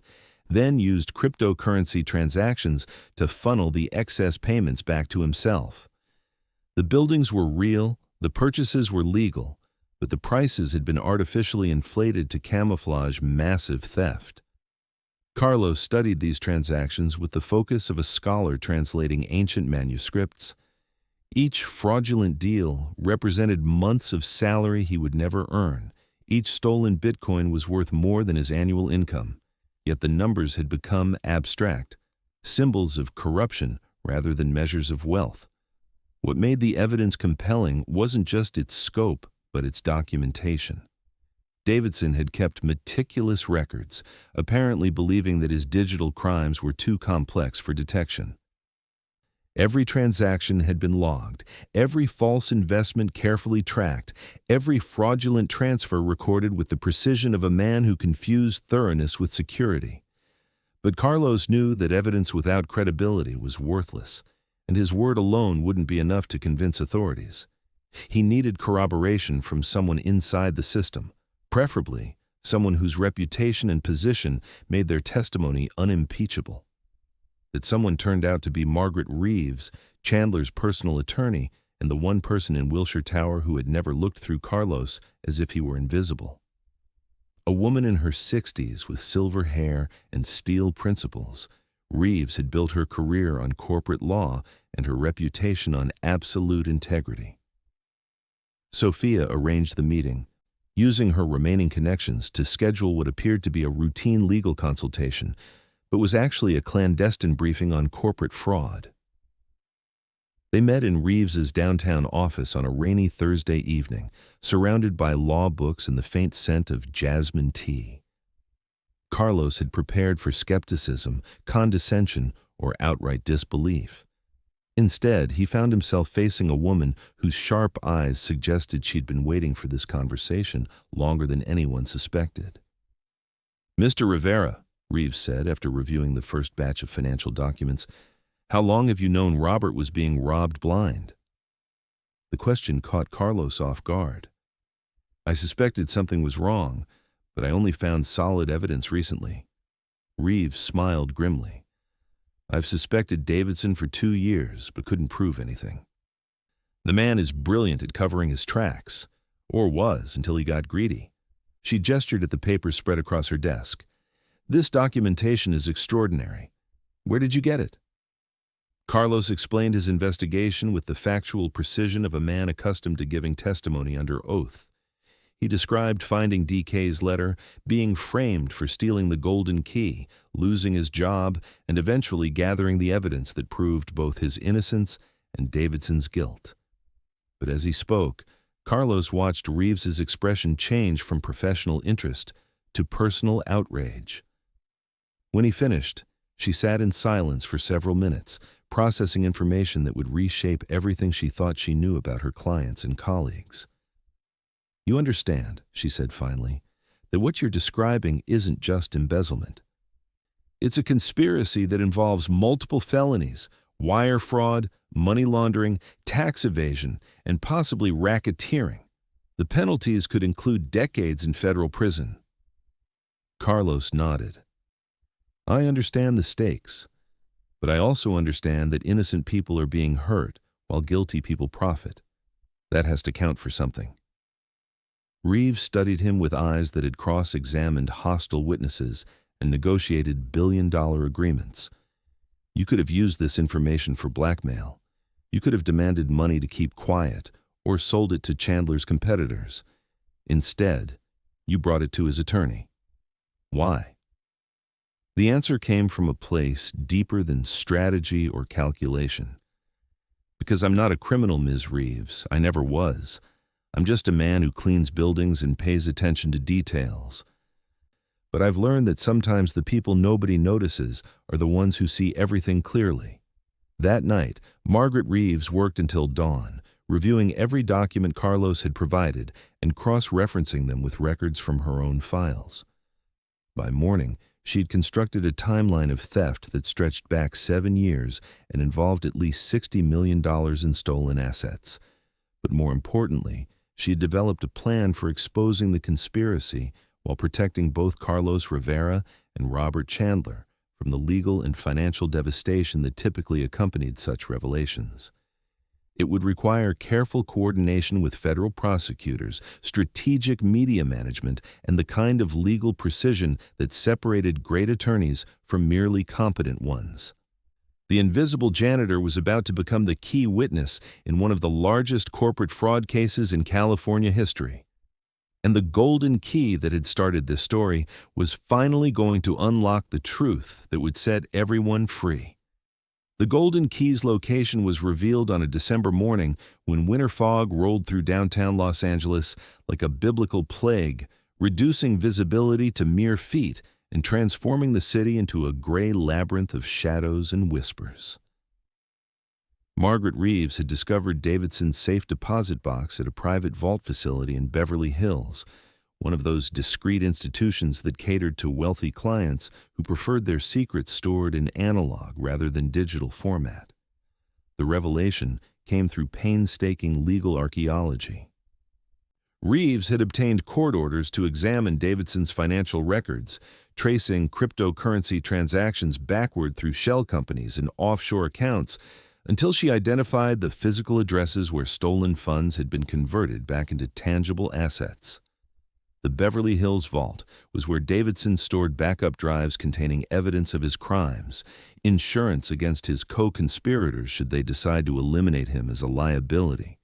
then used cryptocurrency transactions to funnel the excess payments back to himself. The buildings were real, the purchases were legal, but the prices had been artificially inflated to camouflage massive theft. Carlos studied these transactions with the focus of a scholar translating ancient manuscripts. Each fraudulent deal represented months of salary he would never earn. Each stolen Bitcoin was worth more than his annual income. Yet the numbers had become abstract, symbols of corruption rather than measures of wealth. What made the evidence compelling wasn't just its scope, but its documentation. Davidson had kept meticulous records, apparently believing that his digital crimes were too complex for detection. Every transaction had been logged, every false investment carefully tracked, every fraudulent transfer recorded with the precision of a man who confused thoroughness with security. But Carlos knew that evidence without credibility was worthless, and his word alone wouldn't be enough to convince authorities. He needed corroboration from someone inside the system, preferably someone whose reputation and position made their testimony unimpeachable. That someone turned out to be Margaret Reeves, Chandler's personal attorney, and the one person in Wilshire Tower who had never looked through Carlos as if he were invisible. A woman in her 60s with silver hair and steel principles, Reeves had built her career on corporate law and her reputation on absolute integrity. Sophia arranged the meeting, using her remaining connections to schedule what appeared to be a routine legal consultation, but was actually a clandestine briefing on corporate fraud. They met in Reeves's downtown office on a rainy Thursday evening, surrounded by law books and the faint scent of jasmine tea. Carlos had prepared for skepticism, condescension, or outright disbelief. Instead, he found himself facing a woman whose sharp eyes suggested she'd been waiting for this conversation longer than anyone suspected. "Mr. Rivera," Reeves said after reviewing the first batch of financial documents, "how long have you known Robert was being robbed blind?" The question caught Carlos off guard. "I suspected something was wrong, but I only found solid evidence recently." Reeves smiled grimly. "I've suspected Davidson for 2 years, but couldn't prove anything. The man is brilliant at covering his tracks, or was until he got greedy." She gestured at the papers spread across her desk. "This documentation is extraordinary. Where did you get it?" Carlos explained his investigation with the factual precision of a man accustomed to giving testimony under oath. He described finding DK's letter, being framed for stealing the golden key, losing his job, and eventually gathering the evidence that proved both his innocence and Davidson's guilt. But as he spoke, Carlos watched Reeves's expression change from professional interest to personal outrage. When he finished, she sat in silence for several minutes, processing information that would reshape everything she thought she knew about her clients and colleagues. "You understand," she said finally, "that what you're describing isn't just embezzlement. It's a conspiracy that involves multiple felonies, wire fraud, money laundering, tax evasion, and possibly racketeering. The penalties could include decades in federal prison." Carlos nodded. "I understand the stakes, but I also understand that innocent people are being hurt while guilty people profit. That has to count for something." Reeves studied him with eyes that had cross-examined hostile witnesses and negotiated billion-dollar agreements. "You could have used this information for blackmail. You could have demanded money to keep quiet or sold it to Chandler's competitors. Instead, you brought it to his attorney. Why?" The answer came from a place deeper than strategy or calculation. "Because I'm not a criminal, Ms. Reeves. I never was. I'm just a man who cleans buildings and pays attention to details. But I've learned that sometimes the people nobody notices are the ones who see everything clearly." That night, Margaret Reeves worked until dawn, reviewing every document Carlos had provided and cross-referencing them with records from her own files. By morning, she'd constructed a timeline of theft that stretched back 7 years and involved at least $60 million in stolen assets. But more importantly, she had developed a plan for exposing the conspiracy while protecting both Carlos Rivera and Robert Chandler from the legal and financial devastation that typically accompanied such revelations. It would require careful coordination with federal prosecutors, strategic media management, and the kind of legal precision that separated great attorneys from merely competent ones. The invisible janitor was about to become the key witness in one of the largest corporate fraud cases in California history. And the golden key that had started this story was finally going to unlock the truth that would set everyone free. The golden key's location was revealed on a December morning when winter fog rolled through downtown Los Angeles like a biblical plague, reducing visibility to mere feet and transforming the city into a gray labyrinth of shadows and whispers. Margaret Reeves had discovered Davidson's safe deposit box at a private vault facility in Beverly Hills, one of those discreet institutions that catered to wealthy clients who preferred their secrets stored in analog rather than digital format. The revelation came through painstaking legal archaeology. Reeves had obtained court orders to examine Davidson's financial records, tracing cryptocurrency transactions backward through shell companies and offshore accounts until she identified the physical addresses where stolen funds had been converted back into tangible assets. The Beverly Hills Vault was where Davidson stored backup drives containing evidence of his crimes, insurance against his co-conspirators should they decide to eliminate him as a liability.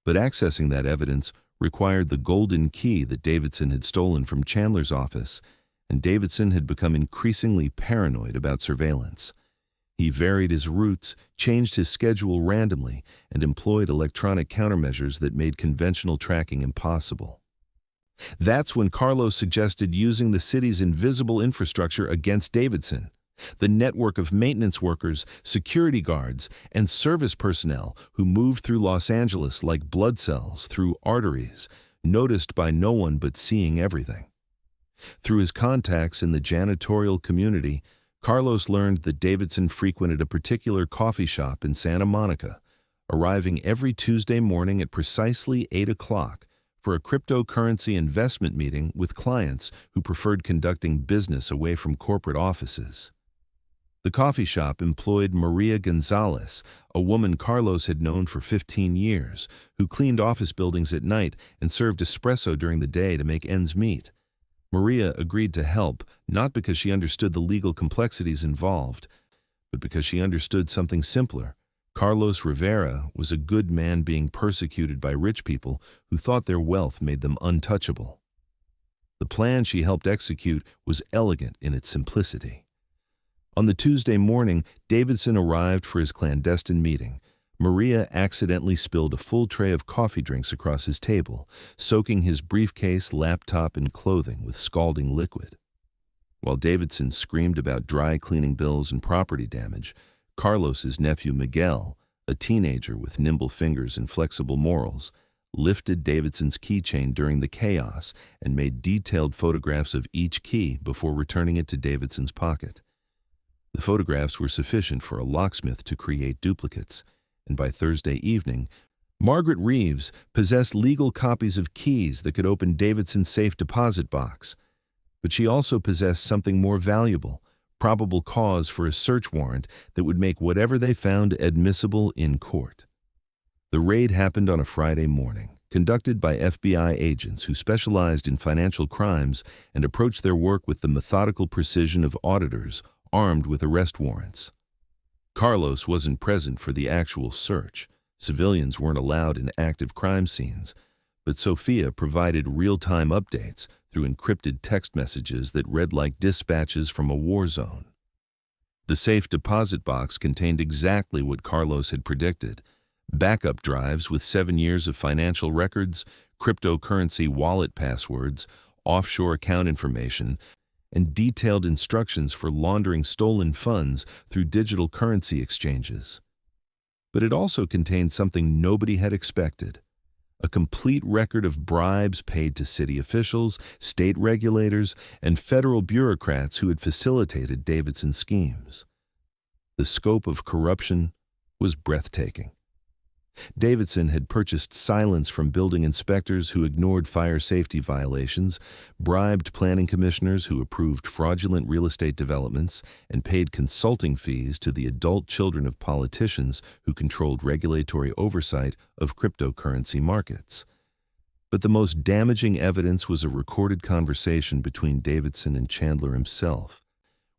But accessing that evidence required the golden key that Davidson had stolen from Chandler's office, and Davidson had become increasingly paranoid about surveillance. He varied his routes, changed his schedule randomly, and employed electronic countermeasures that made conventional tracking impossible. That's when Carlos suggested using the city's invisible infrastructure against Davidson. The network of maintenance workers, security guards, and service personnel who moved through Los Angeles like blood cells through arteries, noticed by no one but seeing everything. Through his contacts in the janitorial community, Carlos learned that Davidson frequented a particular coffee shop in Santa Monica, arriving every Tuesday morning at precisely 8 o'clock for a cryptocurrency investment meeting with clients who preferred conducting business away from corporate offices. The coffee shop employed Maria Gonzalez, a woman Carlos had known for 15 years, who cleaned office buildings at night and served espresso during the day to make ends meet. Maria agreed to help, not because she understood the legal complexities involved, but because she understood something simpler. Carlos Rivera was a good man being persecuted by rich people who thought their wealth made them untouchable. The plan she helped execute was elegant in its simplicity. On the Tuesday morning, Davidson arrived for his clandestine meeting. Maria accidentally spilled a full tray of coffee drinks across his table, soaking his briefcase, laptop, and clothing with scalding liquid. While Davidson screamed about dry cleaning bills and property damage, Carlos's nephew Miguel, a teenager with nimble fingers and flexible morals, lifted Davidson's keychain during the chaos and made detailed photographs of each key before returning it to Davidson's pocket. The photographs were sufficient for a locksmith to create duplicates, and by Thursday evening, Margaret Reeves possessed legal copies of keys that could open Davidson's safe deposit box. But she also possessed something more valuable, probable cause for a search warrant that would make whatever they found admissible in court. The raid happened on a Friday morning, conducted by FBI agents who specialized in financial crimes and approached their work with the methodical precision of auditors armed with arrest warrants. Carlos wasn't present for the actual search. Civilians weren't allowed in active crime scenes, but Sophia provided real-time updates through encrypted text messages that read like dispatches from a war zone. The safe deposit box contained exactly what Carlos had predicted: backup drives with 7 years of financial records, cryptocurrency wallet passwords, offshore account information, and detailed instructions for laundering stolen funds through digital currency exchanges. But it also contained something nobody had expected: a complete record of bribes paid to city officials, state regulators, and federal bureaucrats who had facilitated Davidson's schemes. The scope of corruption was breathtaking. Davidson had purchased silence from building inspectors who ignored fire safety violations, bribed planning commissioners who approved fraudulent real estate developments, and paid consulting fees to the adult children of politicians who controlled regulatory oversight of cryptocurrency markets. But the most damaging evidence was a recorded conversation between Davidson and Chandler himself,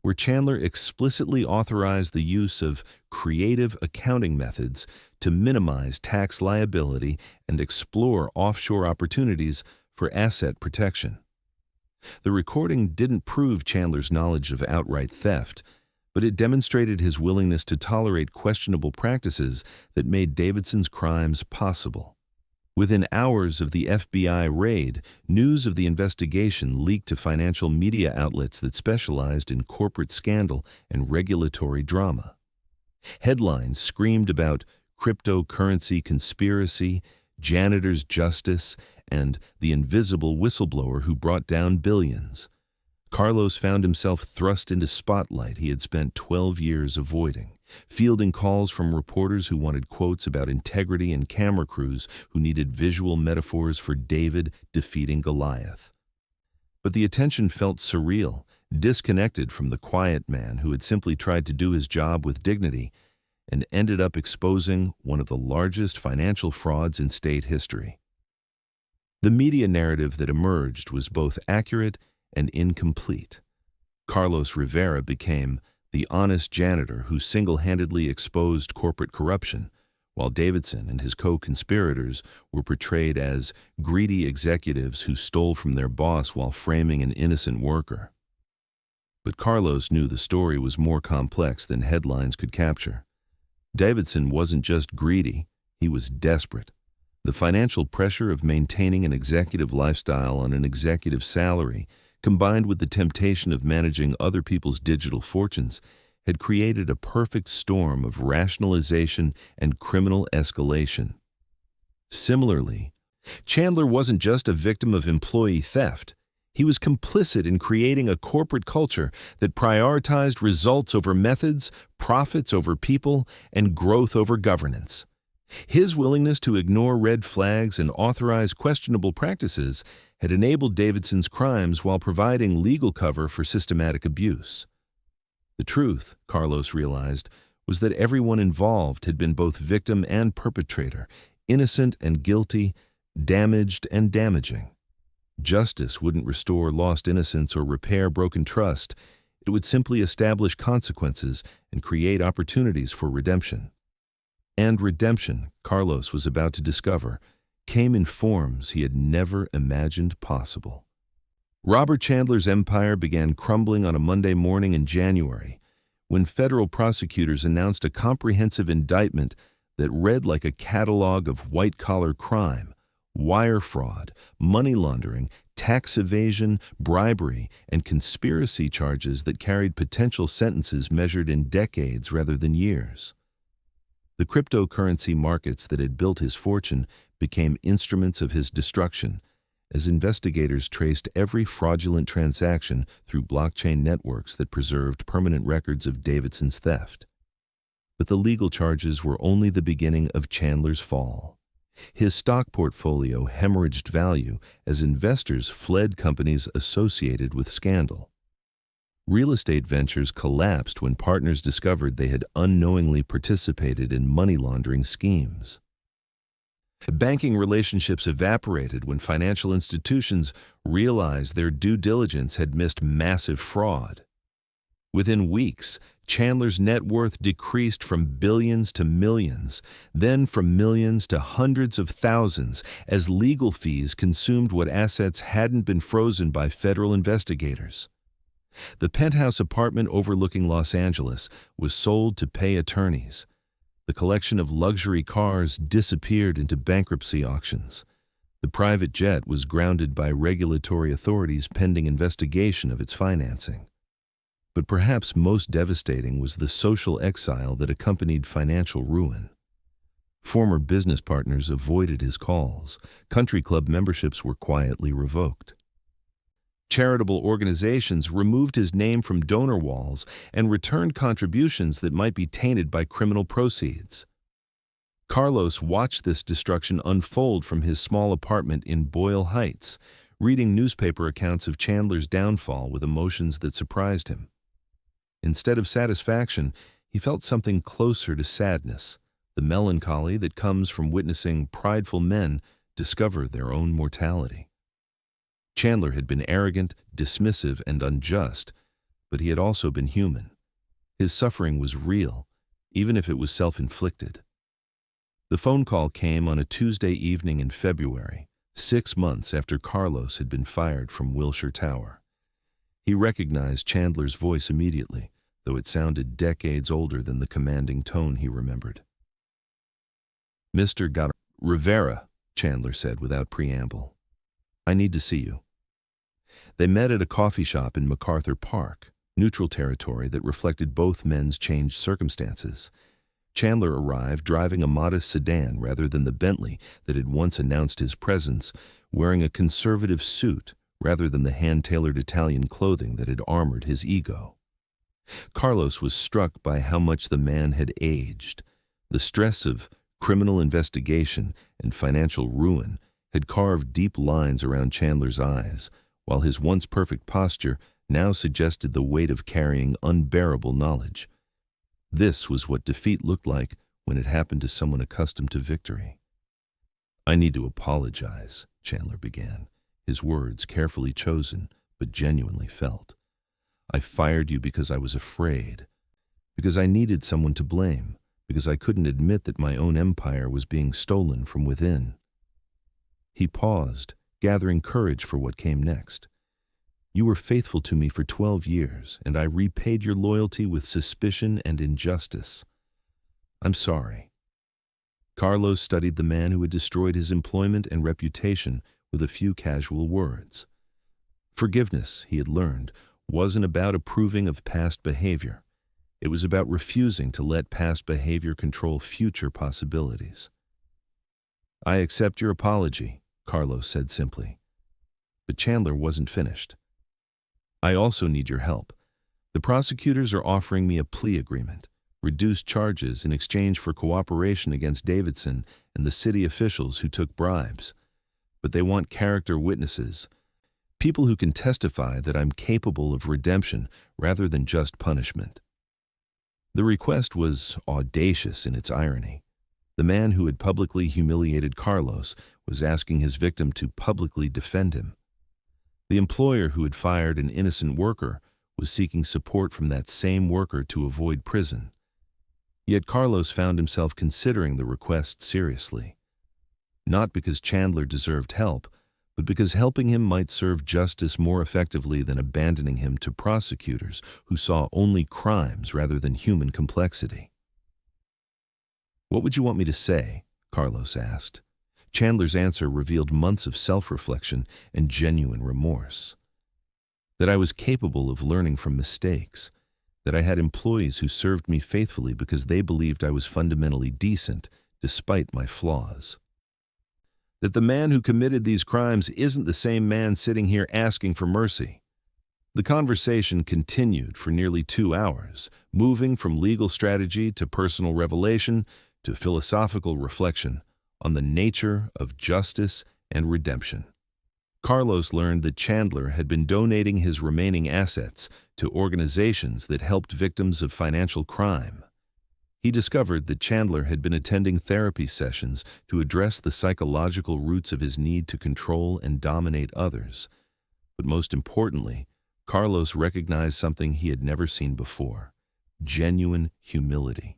where Chandler explicitly authorized the use of creative accounting methods to minimize tax liability and explore offshore opportunities for asset protection. The recording didn't prove Chandler's knowledge of outright theft, but it demonstrated his willingness to tolerate questionable practices that made Davidson's crimes possible. Within hours of the FBI raid, news of the investigation leaked to financial media outlets that specialized in corporate scandal and regulatory drama. Headlines screamed about cryptocurrency conspiracy, janitor's justice, and the invisible whistleblower who brought down billions. Carlos found himself thrust into spotlight he had spent 12 years avoiding, fielding calls from reporters who wanted quotes about integrity and camera crews who needed visual metaphors for David defeating Goliath. But the attention felt surreal, disconnected from the quiet man who had simply tried to do his job with dignity and ended up exposing one of the largest financial frauds in state history. The media narrative that emerged was both accurate and incomplete. Carlos Rivera became the honest janitor who single-handedly exposed corporate corruption, while Davidson and his co-conspirators were portrayed as greedy executives who stole from their boss while framing an innocent worker. But Carlos knew the story was more complex than headlines could capture. Davidson wasn't just greedy, he was desperate. The financial pressure of maintaining an executive lifestyle on an executive salary, combined with the temptation of managing other people's digital fortunes, had created a perfect storm of rationalization and criminal escalation. Similarly, Chandler wasn't just a victim of employee theft. He was complicit in creating a corporate culture that prioritized results over methods, profits over people, and growth over governance. His willingness to ignore red flags and authorize questionable practices had enabled Davidson's crimes while providing legal cover for systematic abuse. The truth, Carlos realized, was that everyone involved had been both victim and perpetrator, innocent and guilty, damaged and damaging. Justice wouldn't restore lost innocence or repair broken trust. It would simply establish consequences and create opportunities for redemption. And redemption, Carlos was about to discover, came in forms he had never imagined possible. Robert Chandler's empire began crumbling on a Monday morning in January, when federal prosecutors announced a comprehensive indictment that read like a catalog of white-collar crime, wire fraud, money laundering, tax evasion, bribery, and conspiracy charges that carried potential sentences measured in decades rather than years. The cryptocurrency markets that had built his fortune became instruments of his destruction, as investigators traced every fraudulent transaction through blockchain networks that preserved permanent records of Davidson's theft. But the legal charges were only the beginning of Chandler's fall. His stock portfolio hemorrhaged value as investors fled companies associated with scandal. Real estate ventures collapsed when partners discovered they had unknowingly participated in money laundering schemes. Banking relationships evaporated when financial institutions realized their due diligence had missed massive fraud. Within weeks, Chandler's net worth decreased from billions to millions, then from millions to hundreds of thousands, as legal fees consumed what assets hadn't been frozen by federal investigators. The penthouse apartment overlooking Los Angeles was sold to pay attorneys. The collection of luxury cars disappeared into bankruptcy auctions. The private jet was grounded by regulatory authorities pending investigation of its financing. But perhaps most devastating was the social exile that accompanied financial ruin. Former business partners avoided his calls. Country club memberships were quietly revoked. Charitable organizations removed his name from donor walls and returned contributions that might be tainted by criminal proceeds. Carlos watched this destruction unfold from his small apartment in Boyle Heights, reading newspaper accounts of Chandler's downfall with emotions that surprised him. Instead of satisfaction, he felt something closer to sadness, the melancholy that comes from witnessing prideful men discover their own mortality. Chandler had been arrogant, dismissive, and unjust, but he had also been human. His suffering was real, even if it was self-inflicted. The phone call came on a Tuesday evening in February, 6 months after Carlos had been fired from Wilshire Tower. He recognized Chandler's voice immediately, though it sounded decades older than the commanding tone he remembered. "Mr. Rivera," Chandler said without preamble. "I need to see you." They met at a coffee shop in MacArthur Park, neutral territory that reflected both men's changed circumstances. Chandler arrived driving a modest sedan rather than the Bentley that had once announced his presence, wearing a conservative suit rather than the hand-tailored Italian clothing that had armored his ego. Carlos was struck by how much the man had aged. The stress of criminal investigation and financial ruin had carved deep lines around Chandler's eyes, while his once perfect posture now suggested the weight of carrying unbearable knowledge. This was what defeat looked like when it happened to someone accustomed to victory. "I need to apologize," Chandler began, his words carefully chosen but genuinely felt. "I fired you because I was afraid, because I needed someone to blame, because I couldn't admit that my own empire was being stolen from within." He paused, gathering courage for what came next. "You were faithful to me for 12 years, and I repaid your loyalty with suspicion and injustice. I'm sorry." Carlos studied the man who had destroyed his employment and reputation with a few casual words. Forgiveness, he had learned, wasn't about approving of past behavior. It was about refusing to let past behavior control future possibilities. "I accept your apology," Carlos said simply. But Chandler wasn't finished. "I also need your help. The prosecutors are offering me a plea agreement, reduced charges in exchange for cooperation against Davidson and the city officials who took bribes. But they want character witnesses, people who can testify that I'm capable of redemption rather than just punishment." The request was audacious in its irony. The man who had publicly humiliated Carlos was asking his victim to publicly defend him. The employer who had fired an innocent worker was seeking support from that same worker to avoid prison. Yet Carlos found himself considering the request seriously. Not because Chandler deserved help, but because helping him might serve justice more effectively than abandoning him to prosecutors who saw only crimes rather than human complexity. "What would you want me to say?" Carlos asked. Chandler's answer revealed months of self-reflection and genuine remorse. That I was capable of learning from mistakes, that I had employees who served me faithfully because they believed I was fundamentally decent despite my flaws. That the man who committed these crimes isn't the same man sitting here asking for mercy. The conversation continued for nearly 2 hours, moving from legal strategy to personal revelation to philosophical reflection on the nature of justice and redemption. Carlos learned that Chandler had been donating his remaining assets to organizations that helped victims of financial crime. He discovered that Chandler had been attending therapy sessions to address the psychological roots of his need to control and dominate others. But most importantly, Carlos recognized something he had never seen before: genuine humility.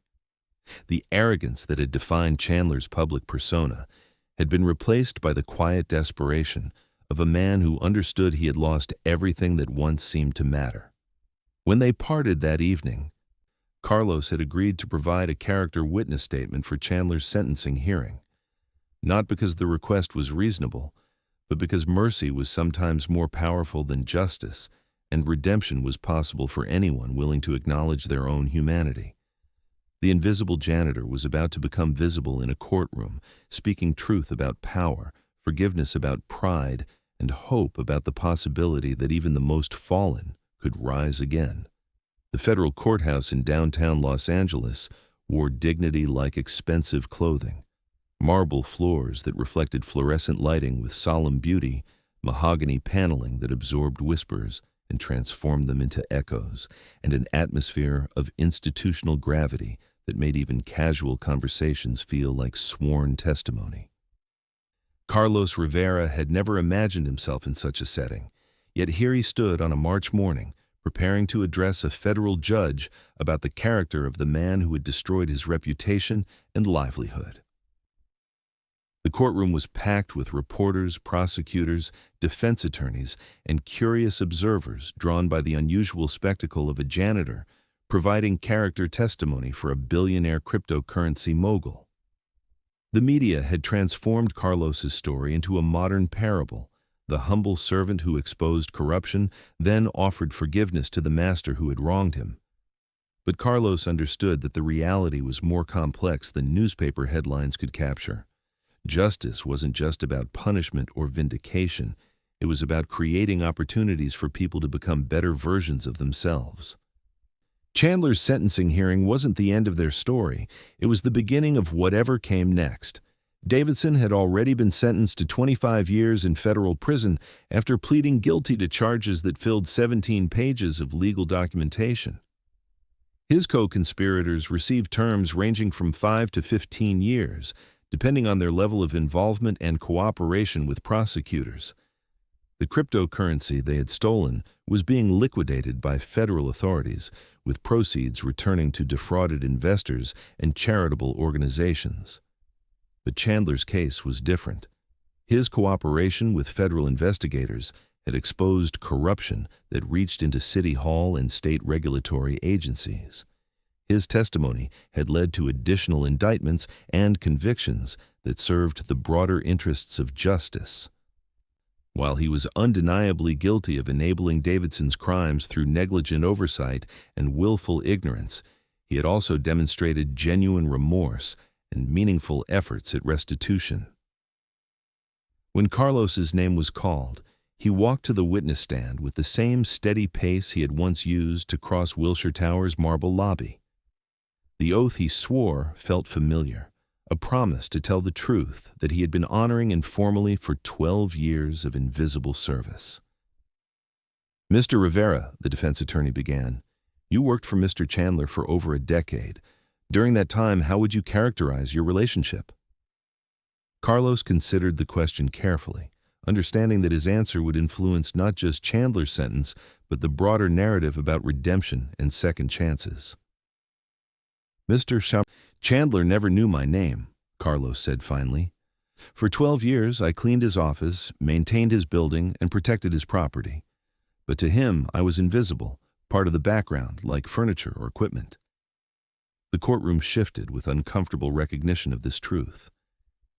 The arrogance that had defined Chandler's public persona had been replaced by the quiet desperation of a man who understood he had lost everything that once seemed to matter. When they parted that evening, Carlos had agreed to provide a character witness statement for Chandler's sentencing hearing, not because the request was reasonable, but because mercy was sometimes more powerful than justice, and redemption was possible for anyone willing to acknowledge their own humanity. The invisible janitor was about to become visible in a courtroom, speaking truth about power, forgiveness about pride, and hope about the possibility that even the most fallen could rise again. The federal courthouse in downtown Los Angeles wore dignity like expensive clothing: marble floors that reflected fluorescent lighting with solemn beauty, mahogany paneling that absorbed whispers and transformed them into echoes, and an atmosphere of institutional gravity that made even casual conversations feel like sworn testimony. Carlos Rivera had never imagined himself in such a setting, yet here he stood on a March morning, preparing to address a federal judge about the character of the man who had destroyed his reputation and livelihood. The courtroom was packed with reporters, prosecutors, defense attorneys, and curious observers drawn by the unusual spectacle of a janitor providing character testimony for a billionaire cryptocurrency mogul. The media had transformed Carlos's story into a modern parable: the humble servant who exposed corruption, then offered forgiveness to the master who had wronged him. But Carlos understood that the reality was more complex than newspaper headlines could capture. Justice wasn't just about punishment or vindication. It was about creating opportunities for people to become better versions of themselves. Chandler's sentencing hearing wasn't the end of their story. It was the beginning of whatever came next. Davidson had already been sentenced to 25 years in federal prison after pleading guilty to charges that filled 17 pages of legal documentation. His co-conspirators received terms ranging from 5 to 15 years, depending on their level of involvement and cooperation with prosecutors. The cryptocurrency they had stolen was being liquidated by federal authorities, with proceeds returning to defrauded investors and charitable organizations. But Chandler's case was different. His cooperation with federal investigators had exposed corruption that reached into City Hall and state regulatory agencies. His testimony had led to additional indictments and convictions that served the broader interests of justice. While he was undeniably guilty of enabling Davidson's crimes through negligent oversight and willful ignorance, he had also demonstrated genuine remorse and meaningful efforts at restitution. When Carlos's name was called, He walked to the witness stand with the same steady pace he had once used to cross Wilshire Tower's marble lobby. The oath he swore felt familiar, a promise to tell the truth that he had been honoring informally for 12 years of invisible service. "Mr. Rivera," the defense attorney began, "you worked for Mr. Chandler for over a decade. During that time, how would you characterize your relationship?" Carlos considered the question carefully, understanding that his answer would influence not just Chandler's sentence, but the broader narrative about redemption and second chances. Chandler never knew my name," Carlos said finally. "For 12 years, I cleaned his office, maintained his building, and protected his property. But to him, I was invisible, part of the background, like furniture or equipment." The courtroom shifted with uncomfortable recognition of this truth.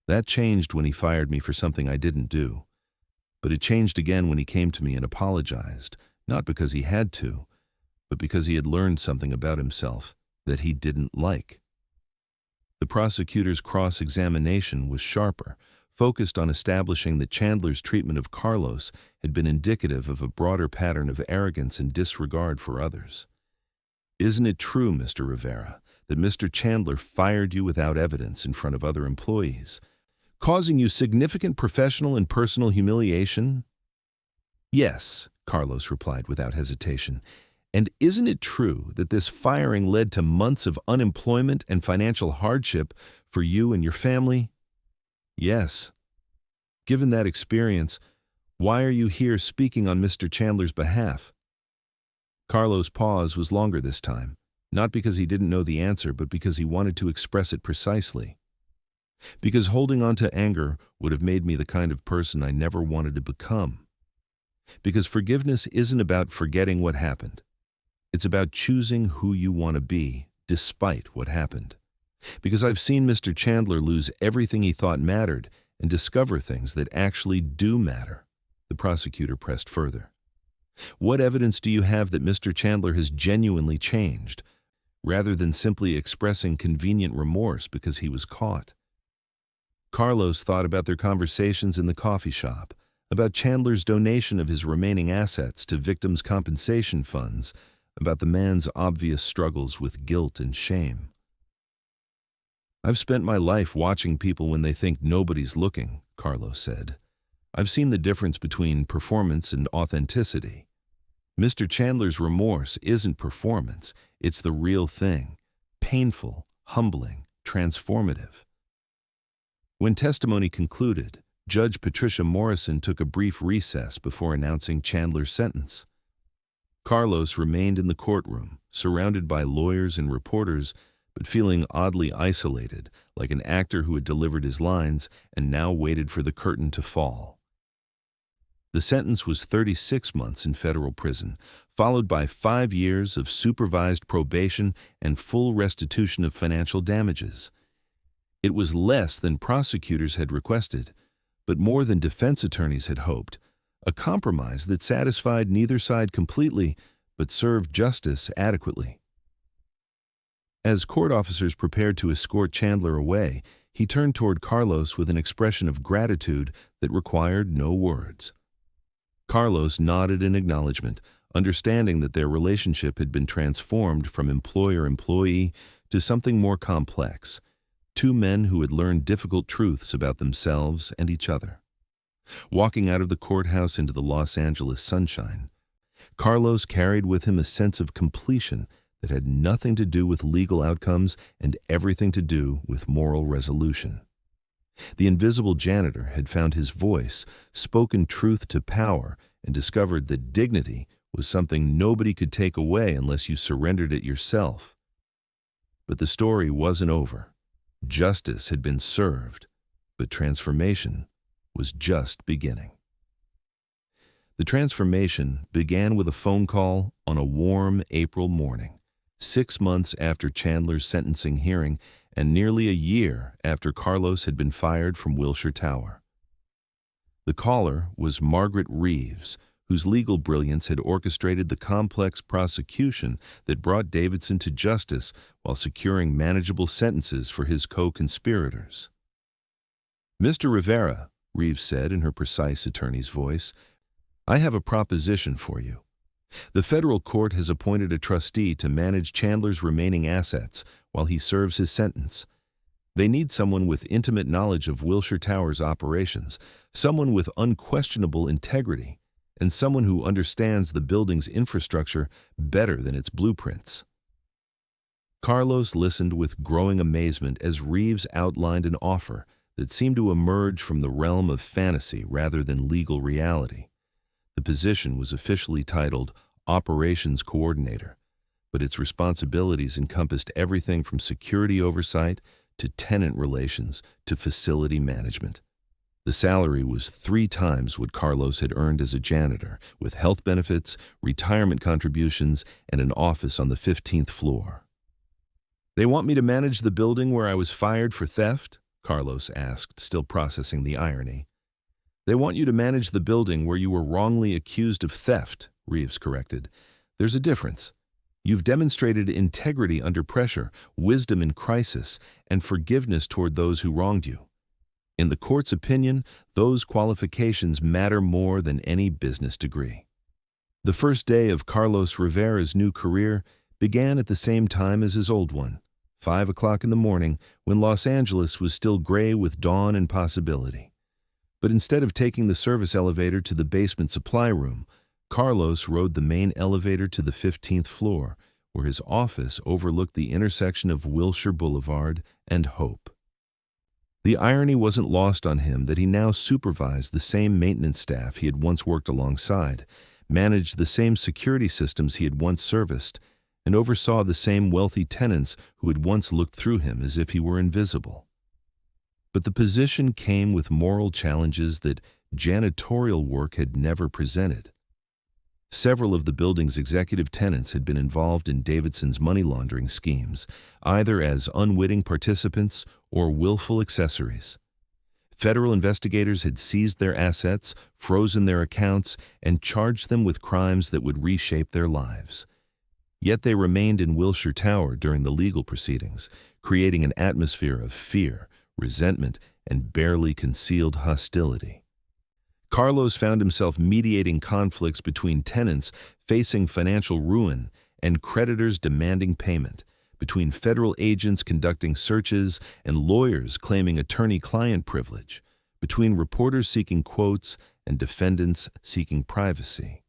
That changed when he fired me for something I didn't do. But it changed again when he came to me and apologized, not because he had to, but because he had learned something about himself that he didn't like. The prosecutor's cross-examination was sharper, focused on establishing that Chandler's treatment of Carlos had been indicative of a broader pattern of arrogance and disregard for others. "Isn't it true, Mr. Rivera, that Mr. Chandler fired you without evidence in front of other employees, causing you significant professional and personal humiliation?" "Yes," Carlos replied without hesitation. "And isn't it true that this firing led to months of unemployment and financial hardship for you and your family?" "Yes." "Given that experience, why are you here speaking on Mr. Chandler's behalf?" Carlos' pause was longer this time, not because he didn't know the answer, but because he wanted to express it precisely. "Because holding on to anger would have made me the kind of person I never wanted to become. Because forgiveness isn't about forgetting what happened. It's about choosing who you want to be, despite what happened. Because I've seen Mr. Chandler lose everything he thought mattered and discover things that actually do matter." The prosecutor pressed further. "What evidence do you have that Mr. Chandler has genuinely changed, rather than simply expressing convenient remorse because he was caught?" Carlos thought about their conversations in the coffee shop, about Chandler's donation of his remaining assets to victims' compensation funds, about the man's obvious struggles with guilt and shame. "I've spent my life watching people when they think nobody's looking," Carlos said. "I've seen the difference between performance and authenticity. Mr. Chandler's remorse isn't performance, it's the real thing, painful, humbling, transformative." When testimony concluded, Judge Patricia Morrison took a brief recess before announcing Chandler's sentence. Carlos remained in the courtroom, surrounded by lawyers and reporters, but feeling oddly isolated, like an actor who had delivered his lines and now waited for the curtain to fall. The sentence was 36 months in federal prison, followed by 5 years of supervised probation and full restitution of financial damages. It was less than prosecutors had requested, but more than defense attorneys had hoped, a compromise that satisfied neither side completely, but served justice adequately. As court officers prepared to escort Chandler away, he turned toward Carlos with an expression of gratitude that required no words. Carlos nodded in acknowledgement, understanding that their relationship had been transformed from employer-employee to something more complex, two men who had learned difficult truths about themselves and each other. Walking out of the courthouse into the Los Angeles sunshine, Carlos carried with him a sense of completion that had nothing to do with legal outcomes and everything to do with moral resolution. The invisible janitor had found his voice, spoken truth to power, and discovered that dignity was something nobody could take away unless you surrendered it yourself. But the story wasn't over. Justice had been served, but transformation was just beginning. The transformation began with a phone call on a warm April morning, 6 months after Chandler's sentencing hearing and nearly a year after Carlos had been fired from Wilshire Tower. The caller was Margaret Reeves, whose legal brilliance had orchestrated the complex prosecution that brought Davidson to justice while securing manageable sentences for his co-conspirators. "Mr. Rivera," Reeves said in her precise attorney's voice, I have a proposition for you. The federal court has appointed a trustee to manage Chandler's remaining assets while he serves his sentence. They need someone with intimate knowledge of Wilshire Tower's operations, someone with unquestionable integrity, and someone who understands the building's infrastructure better than its blueprints. Carlos listened with growing amazement as Reeves outlined an offer that seemed to emerge from the realm of fantasy rather than legal reality. The position was officially titled Operations Coordinator, but its responsibilities encompassed everything from security oversight to tenant relations to facility management. The salary was 3 times what Carlos had earned as a janitor, with health benefits, retirement contributions, and an office on the 15th floor. "They want me to manage the building where I was fired for theft?" Carlos asked, still processing the irony. "They want you to manage the building where you were wrongly accused of theft," Reeves corrected. "There's a difference. You've demonstrated integrity under pressure, wisdom in crisis, and forgiveness toward those who wronged you. In the court's opinion, those qualifications matter more than any business degree." The first day of Carlos Rivera's new career began at the same time as his old one, 5 o'clock in the morning, when Los Angeles was still gray with dawn and possibility. But instead of taking the service elevator to the basement supply room, Carlos rode the main elevator to the 15th floor, where his office overlooked the intersection of Wilshire Boulevard and Hope. The irony wasn't lost on him that he now supervised the same maintenance staff he had once worked alongside, managed the same security systems he had once serviced, and oversaw the same wealthy tenants who had once looked through him as if he were invisible. But the position came with moral challenges that janitorial work had never presented. Several of the building's executive tenants had been involved in Davidson's money laundering schemes, either as unwitting participants or willful accessories. Federal investigators had seized their assets, frozen their accounts, and charged them with crimes that would reshape their lives. Yet they remained in Wilshire Tower during the legal proceedings, creating an atmosphere of fear, resentment, and barely concealed hostility. Carlos found himself mediating conflicts between tenants facing financial ruin and creditors demanding payment, between federal agents conducting searches and lawyers claiming attorney-client privilege, between reporters seeking quotes and defendants seeking privacy.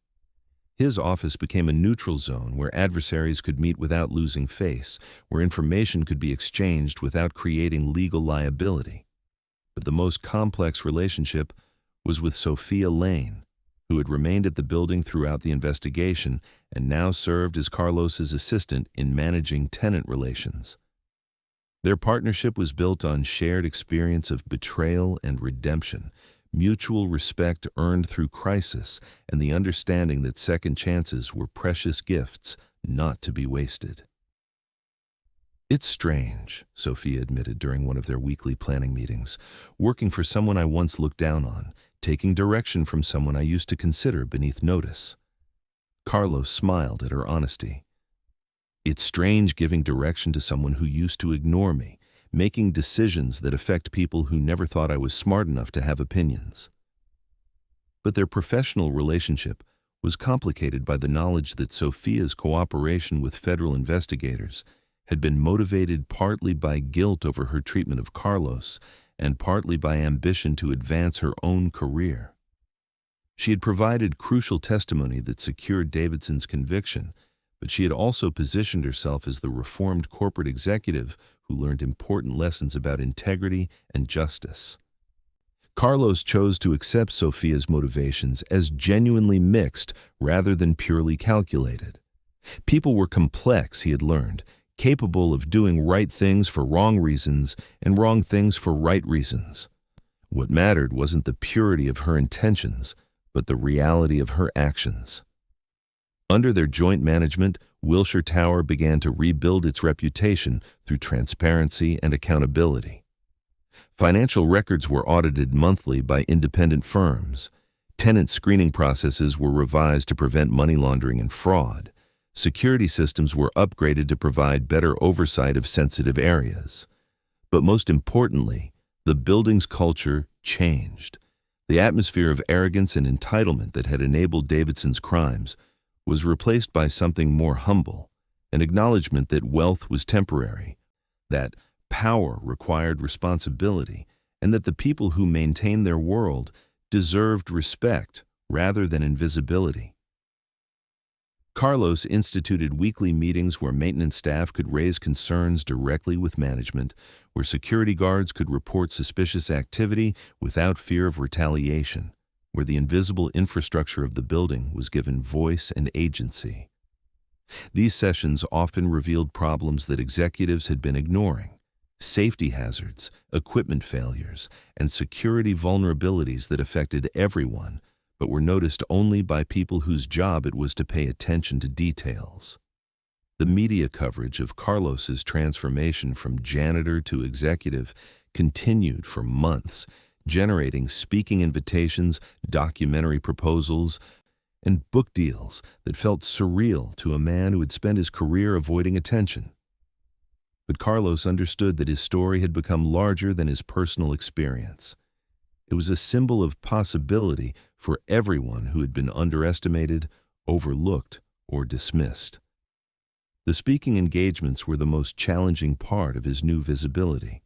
His office became a neutral zone where adversaries could meet without losing face, where information could be exchanged without creating legal liability. But the most complex relationship was with Sophia Lane, who had remained at the building throughout the investigation and now served as Carlos's assistant in managing tenant relations. Their partnership was built on shared experience of betrayal and redemption, mutual respect earned through crisis, and the understanding that second chances were precious gifts not to be wasted. "It's strange," Sophia admitted during one of their weekly planning meetings, "working for someone I once looked down on, taking direction from someone I used to consider beneath notice." Carlos smiled at her honesty. "It's strange giving direction to someone who used to ignore me, making decisions that affect people who never thought I was smart enough to have opinions." But their professional relationship was complicated by the knowledge that Sophia's cooperation with federal investigators had been motivated partly by guilt over her treatment of Carlos and partly by ambition to advance her own career. She had provided crucial testimony that secured Davidson's conviction, but she had also positioned herself as the reformed corporate executive who learned important lessons about integrity and justice. Carlos chose to accept Sophia's motivations as genuinely mixed rather than purely calculated. People were complex, he had learned, capable of doing right things for wrong reasons and wrong things for right reasons. What mattered wasn't the purity of her intentions, but the reality of her actions. Under their joint management, Wilshire Tower began to rebuild its reputation through transparency and accountability. Financial records were audited monthly by independent firms. Tenant screening processes were revised to prevent money laundering and fraud. Security systems were upgraded to provide better oversight of sensitive areas. But most importantly, the building's culture changed. The atmosphere of arrogance and entitlement that had enabled Davidson's crimes was replaced by something more humble, an acknowledgement that wealth was temporary, that power required responsibility, and that the people who maintained their world deserved respect rather than invisibility. Carlos instituted weekly meetings where maintenance staff could raise concerns directly with management, where security guards could report suspicious activity without fear of retaliation, where the invisible infrastructure of the building was given voice and agency. These sessions often revealed problems that executives had been ignoring: safety hazards, equipment failures, and security vulnerabilities that affected everyone, but were noticed only by people whose job it was to pay attention to details. The media coverage of Carlos's transformation from janitor to executive continued for months, generating speaking invitations, documentary proposals, and book deals that felt surreal to a man who had spent his career avoiding attention. But Carlos understood that his story had become larger than his personal experience. It was a symbol of possibility for everyone who had been underestimated, overlooked, or dismissed. The speaking engagements were the most challenging part of his new visibility.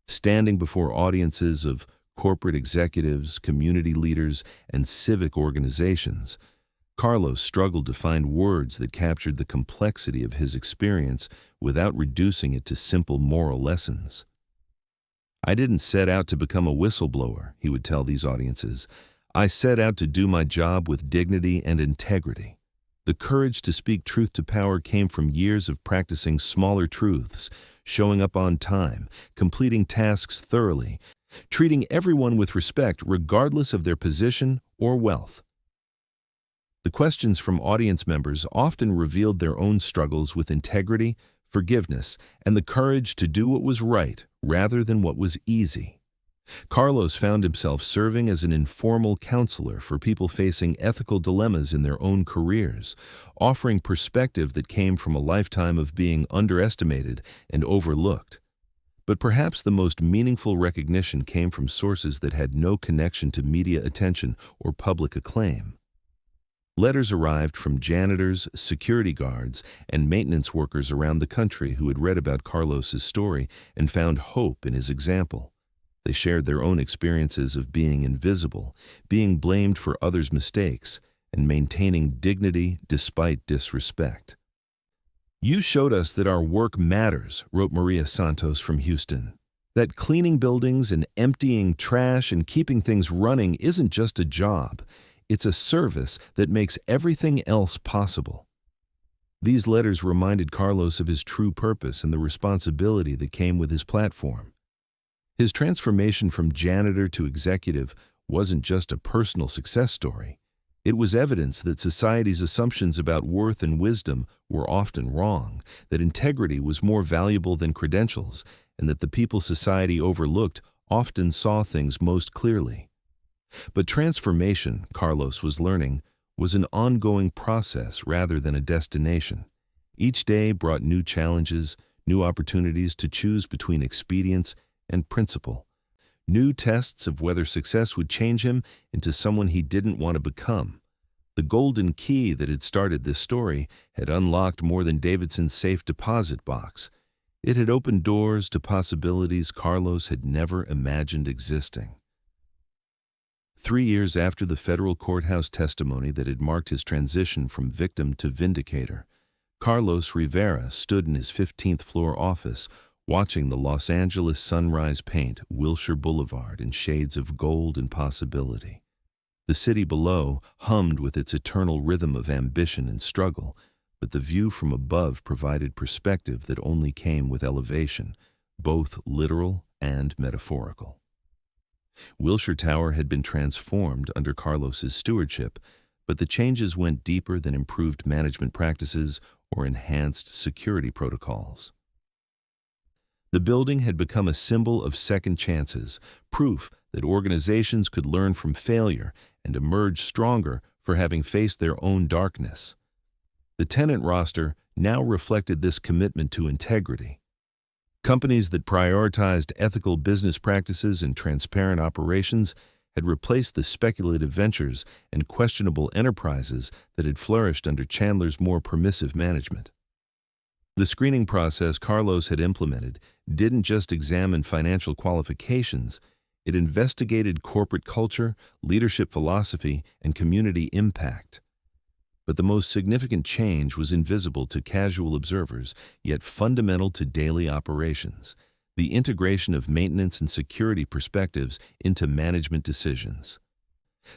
Standing before audiences of corporate executives, community leaders, and civic organizations, Carlos struggled to find words that captured the complexity of his experience without reducing it to simple moral lessons. "I didn't set out to become a whistleblower," he would tell these audiences. "I set out to do my job with dignity and integrity." The courage to speak truth to power came from years of practicing smaller truths, showing up on time, completing tasks thoroughly, treating everyone with respect regardless of their position or wealth. The questions from audience members often revealed their own struggles with integrity, forgiveness, and the courage to do what was right rather than what was easy. Carlos found himself serving as an informal counselor for people facing ethical dilemmas in their own careers, offering perspective that came from a lifetime of being underestimated and overlooked. But perhaps the most meaningful recognition came from sources that had no connection to media attention or public acclaim. Letters arrived from janitors, security guards, and maintenance workers around the country who had read about Carlos's story and found hope in his example. They shared their own experiences of being invisible, being blamed for others' mistakes, and maintaining dignity despite disrespect. "You showed us that our work matters," wrote Maria Santos from Houston. "That cleaning buildings and emptying trash and keeping things running isn't just a job. It's a service that makes everything else possible." These letters reminded Carlos of his true purpose and the responsibility that came with his platform. His transformation from janitor to executive wasn't just a personal success story. It was evidence that society's assumptions about worth and wisdom were often wrong, that integrity was more valuable than credentials, and that the people society overlooked often saw things most clearly. But transformation, Carlos was learning, was an ongoing process rather than a destination. Each day brought new challenges, new opportunities to choose between expedience and principle, new tests of whether success would change him into someone he didn't want to become. The golden key that had started this story had unlocked more than Davidson's safe deposit box. It had opened doors to possibilities Carlos had never imagined existing. 3 years after the federal courthouse testimony that had marked his transition from victim to vindicator, Carlos Rivera stood in his 15th floor office, watching the Los Angeles sunrise paint Wilshire Boulevard in shades of gold and possibility. The city below hummed with its eternal rhythm of ambition and struggle, but the view from above provided perspective that only came with elevation, both literal and metaphorical. Wilshire Tower had been transformed under Carlos's stewardship, but the changes went deeper than improved management practices or enhanced security protocols. The building had become a symbol of second chances, proof that organizations could learn from failure and emerge stronger for having faced their own darkness. The tenant roster now reflected this commitment to integrity. Companies that prioritized ethical business practices and transparent operations had replaced the speculative ventures and questionable enterprises that had flourished under Chandler's more permissive management. The screening process Carlos had implemented didn't just examine financial qualifications, it investigated corporate culture, leadership philosophy, and community impact. But the most significant change was invisible to casual observers, yet fundamental to daily operations: the integration of maintenance and security perspectives into management decisions.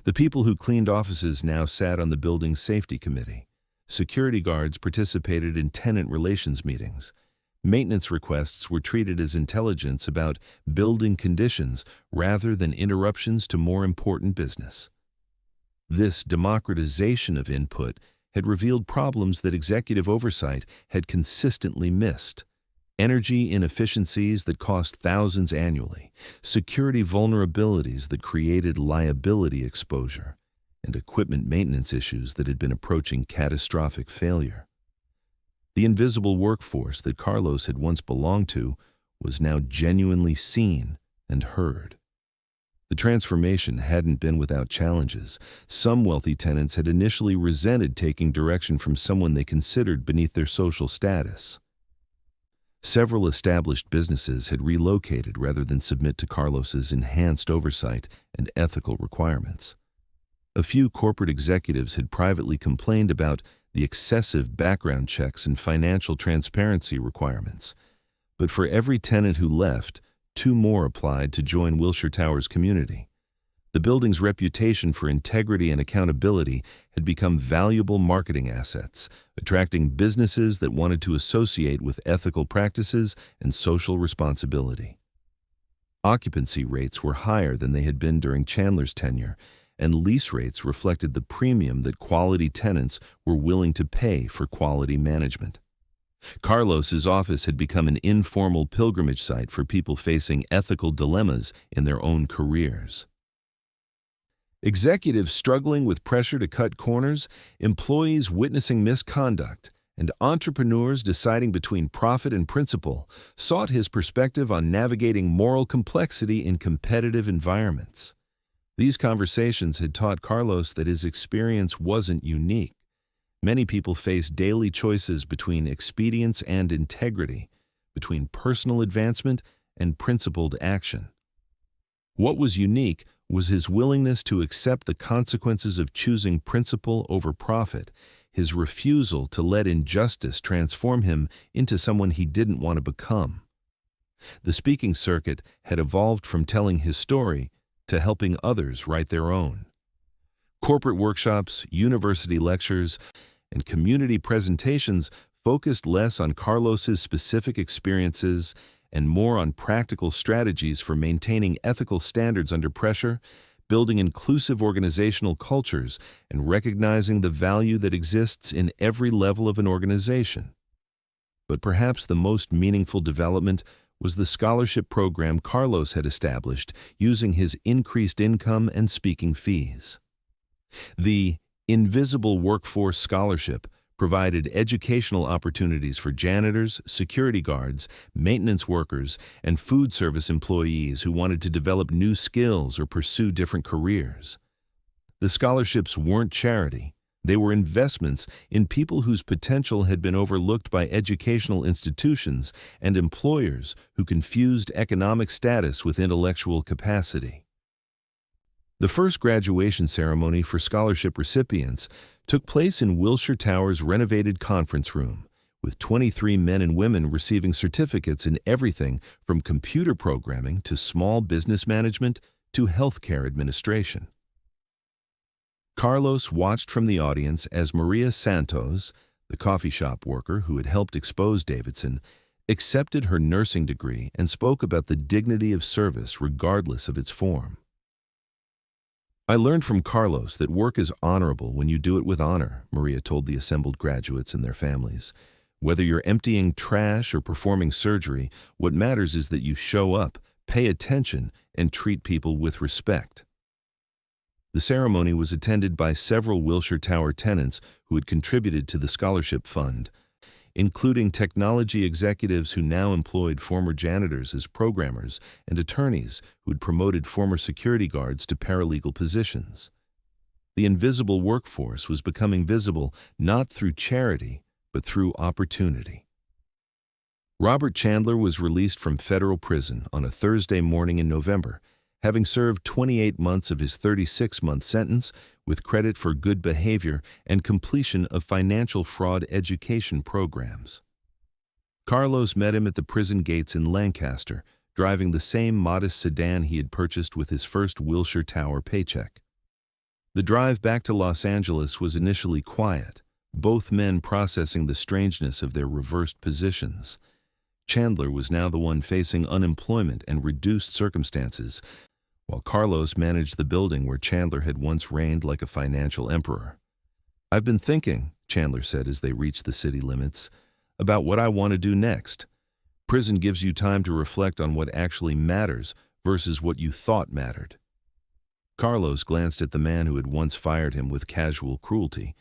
The people who cleaned offices now sat on the building's safety committee. Security guards participated in tenant relations meetings. Maintenance requests were treated as intelligence about building conditions rather than interruptions to more important business. This democratization of input had revealed problems that executive oversight had consistently missed: energy inefficiencies that cost thousands annually, security vulnerabilities that created liability exposure, and equipment maintenance issues that had been approaching catastrophic failure. The invisible workforce that Carlos had once belonged to was now genuinely seen and heard. The transformation hadn't been without challenges. Some wealthy tenants had initially resented taking direction from someone they considered beneath their social status. Several established businesses had relocated rather than submit to Carlos's enhanced oversight and ethical requirements. A few corporate executives had privately complained about the excessive background checks and financial transparency requirements. But for every tenant who left, 2 more applied to join Wilshire Towers' community. The building's reputation for integrity and accountability had become valuable marketing assets, attracting businesses that wanted to associate with ethical practices and social responsibility. Occupancy rates were higher than they had been during Chandler's tenure, and lease rates reflected the premium that quality tenants were willing to pay for quality management. Carlos's office had become an informal pilgrimage site for people facing ethical dilemmas in their own careers. Executives struggling with pressure to cut corners, employees witnessing misconduct, and entrepreneurs deciding between profit and principle sought his perspective on navigating moral complexity in competitive environments. These conversations had taught Carlos that his experience wasn't unique. Many people face daily choices between expedience and integrity, between personal advancement and principled action. What was unique was his willingness to accept the consequences of choosing principle over profit, his refusal to let injustice transform him into someone he didn't want to become. The speaking circuit had evolved from telling his story to helping others write their own. Corporate workshops, university lectures, and community presentations focused less on Carlos's specific experiences and more on practical strategies for maintaining ethical standards under pressure, building inclusive organizational cultures, and recognizing the value that exists in every level of an organization. But perhaps the most meaningful development was the scholarship program Carlos had established using his increased income and speaking fees. The Invisible Workforce Scholarship provided educational opportunities for janitors, security guards, maintenance workers, and food service employees who wanted to develop new skills or pursue different careers. The scholarships weren't charity. They were investments in people whose potential had been overlooked by educational institutions and employers who confused economic status with intellectual capacity. The first graduation ceremony for scholarship recipients took place in Wilshire Towers' renovated conference room, with 23 men and women receiving certificates in everything from computer programming to small business management to healthcare administration. Carlos watched from the audience as Maria Santos, the coffee shop worker who had helped expose Davidson, accepted her nursing degree and spoke about the dignity of service regardless of its form. "I learned from Carlos that work is honorable when you do it with honor," Maria told the assembled graduates and their families. "Whether you're emptying trash or performing surgery, what matters is that you show up, pay attention, and treat people with respect." The ceremony was attended by several Wilshire Tower tenants who had contributed to the scholarship fund. including technology executives who now employed former janitors as programmers and attorneys who'd promoted former security guards to paralegal positions. The invisible workforce was becoming visible not through charity, but through opportunity. Robert Chandler was released from federal prison on a Thursday morning in November, having served 28 months of his 36-month sentence with credit for good behavior and completion of financial fraud education programs. Carlos met him at the prison gates in Lancaster, driving the same modest sedan he had purchased with his first Wilshire Tower paycheck. The drive back to Los Angeles was initially quiet, both men processing the strangeness of their reversed positions. Chandler was now the one facing unemployment and reduced circumstances, while Carlos managed the building where Chandler had once reigned like a financial emperor. "I've been thinking," Chandler said as they reached the city limits, "about what I want to do next. Prison gives you time to reflect on what actually matters versus what you thought mattered." Carlos glanced at the man who had once fired him with casual cruelty,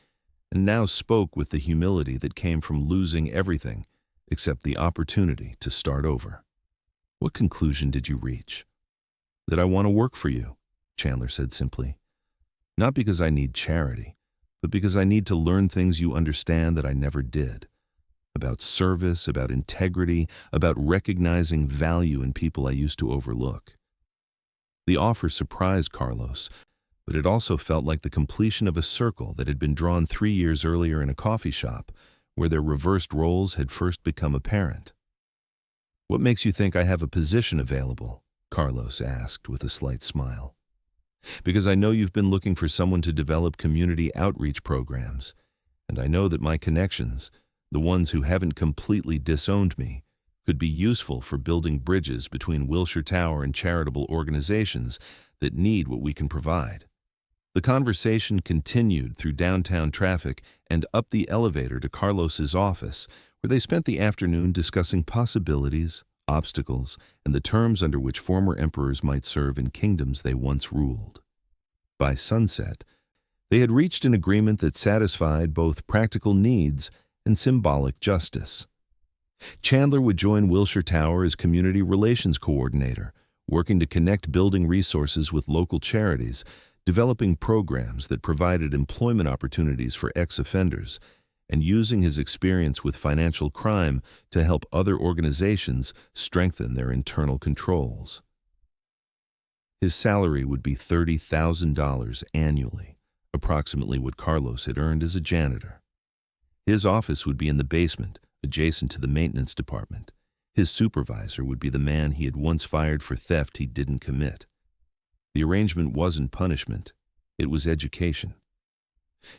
and now spoke with the humility that came from losing everything except the opportunity to start over. "What conclusion did you reach?" "That I want to work for you," Chandler said simply. "Not because I need charity, but because I need to learn things you understand that I never did. About service, about integrity, about recognizing value in people I used to overlook." The offer surprised Carlos, but it also felt like the completion of a circle that had been drawn 3 years earlier in a coffee shop, where their reversed roles had first become apparent. "What makes you think I have a position available?" Carlos asked with a slight smile. "Because I know you've been looking for someone to develop community outreach programs, and I know that my connections, the ones who haven't completely disowned me, could be useful for building bridges between Wilshire Tower and charitable organizations that need what we can provide." The conversation continued through downtown traffic and up the elevator to Carlos's office, where they spent the afternoon discussing possibilities, obstacles, and the terms under which former emperors might serve in kingdoms they once ruled. By sunset, they had reached an agreement that satisfied both practical needs and symbolic justice. Chandler would join Wilshire Tower as community relations coordinator, working to connect building resources with local charities, developing programs that provided employment opportunities for ex-offenders, and using his experience with financial crime to help other organizations strengthen their internal controls. His salary would be $30,000 annually, approximately what Carlos had earned as a janitor. His office would be in the basement, adjacent to the maintenance department. His supervisor would be the man he had once fired for theft he didn't commit. The arrangement wasn't punishment, it was education.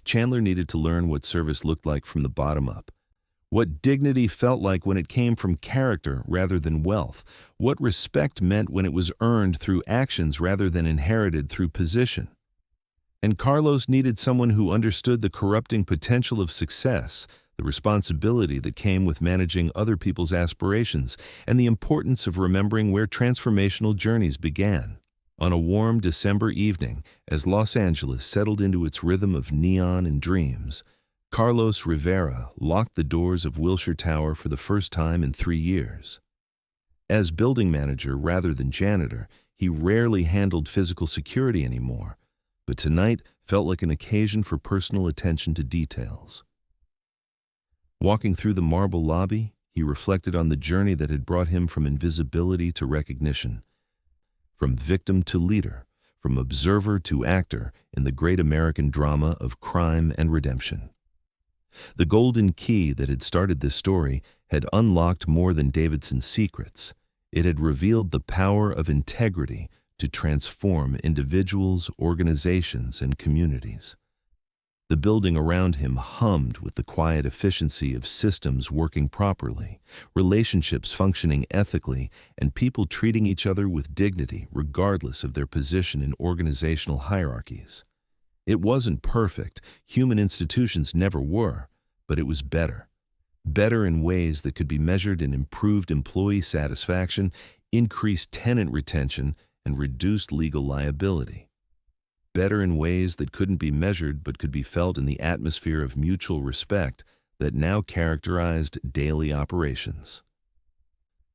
Chandler needed to learn what service looked like from the bottom up, what dignity felt like when it came from character rather than wealth, what respect meant when it was earned through actions rather than inherited through position. And Carlos needed someone who understood the corrupting potential of success, the responsibility that came with managing other people's aspirations, and the importance of remembering where transformational journeys began. On a warm December evening, as Los Angeles settled into its rhythm of neon and dreams, Carlos Rivera locked the doors of Wilshire Tower for the first time in 3 years. As building manager rather than janitor, he rarely handled physical security anymore, but tonight felt like an occasion for personal attention to details. Walking through the marble lobby, he reflected on the journey that had brought him from invisibility to recognition, from victim to leader, from observer to actor in the great American drama of crime and redemption. The golden key that had started this story had unlocked more than Davidson's secrets. It had revealed the power of integrity to transform individuals, organizations, and communities. The building around him hummed with the quiet efficiency of systems working properly, relationships functioning ethically, and people treating each other with dignity regardless of their position in organizational hierarchies. It wasn't perfect, human institutions never were, but it was better. Better in ways that could be measured in improved employee satisfaction, increased tenant retention, and reduced legal liability. Better in ways that couldn't be measured but could be felt in the atmosphere of mutual respect that now characterized daily operations.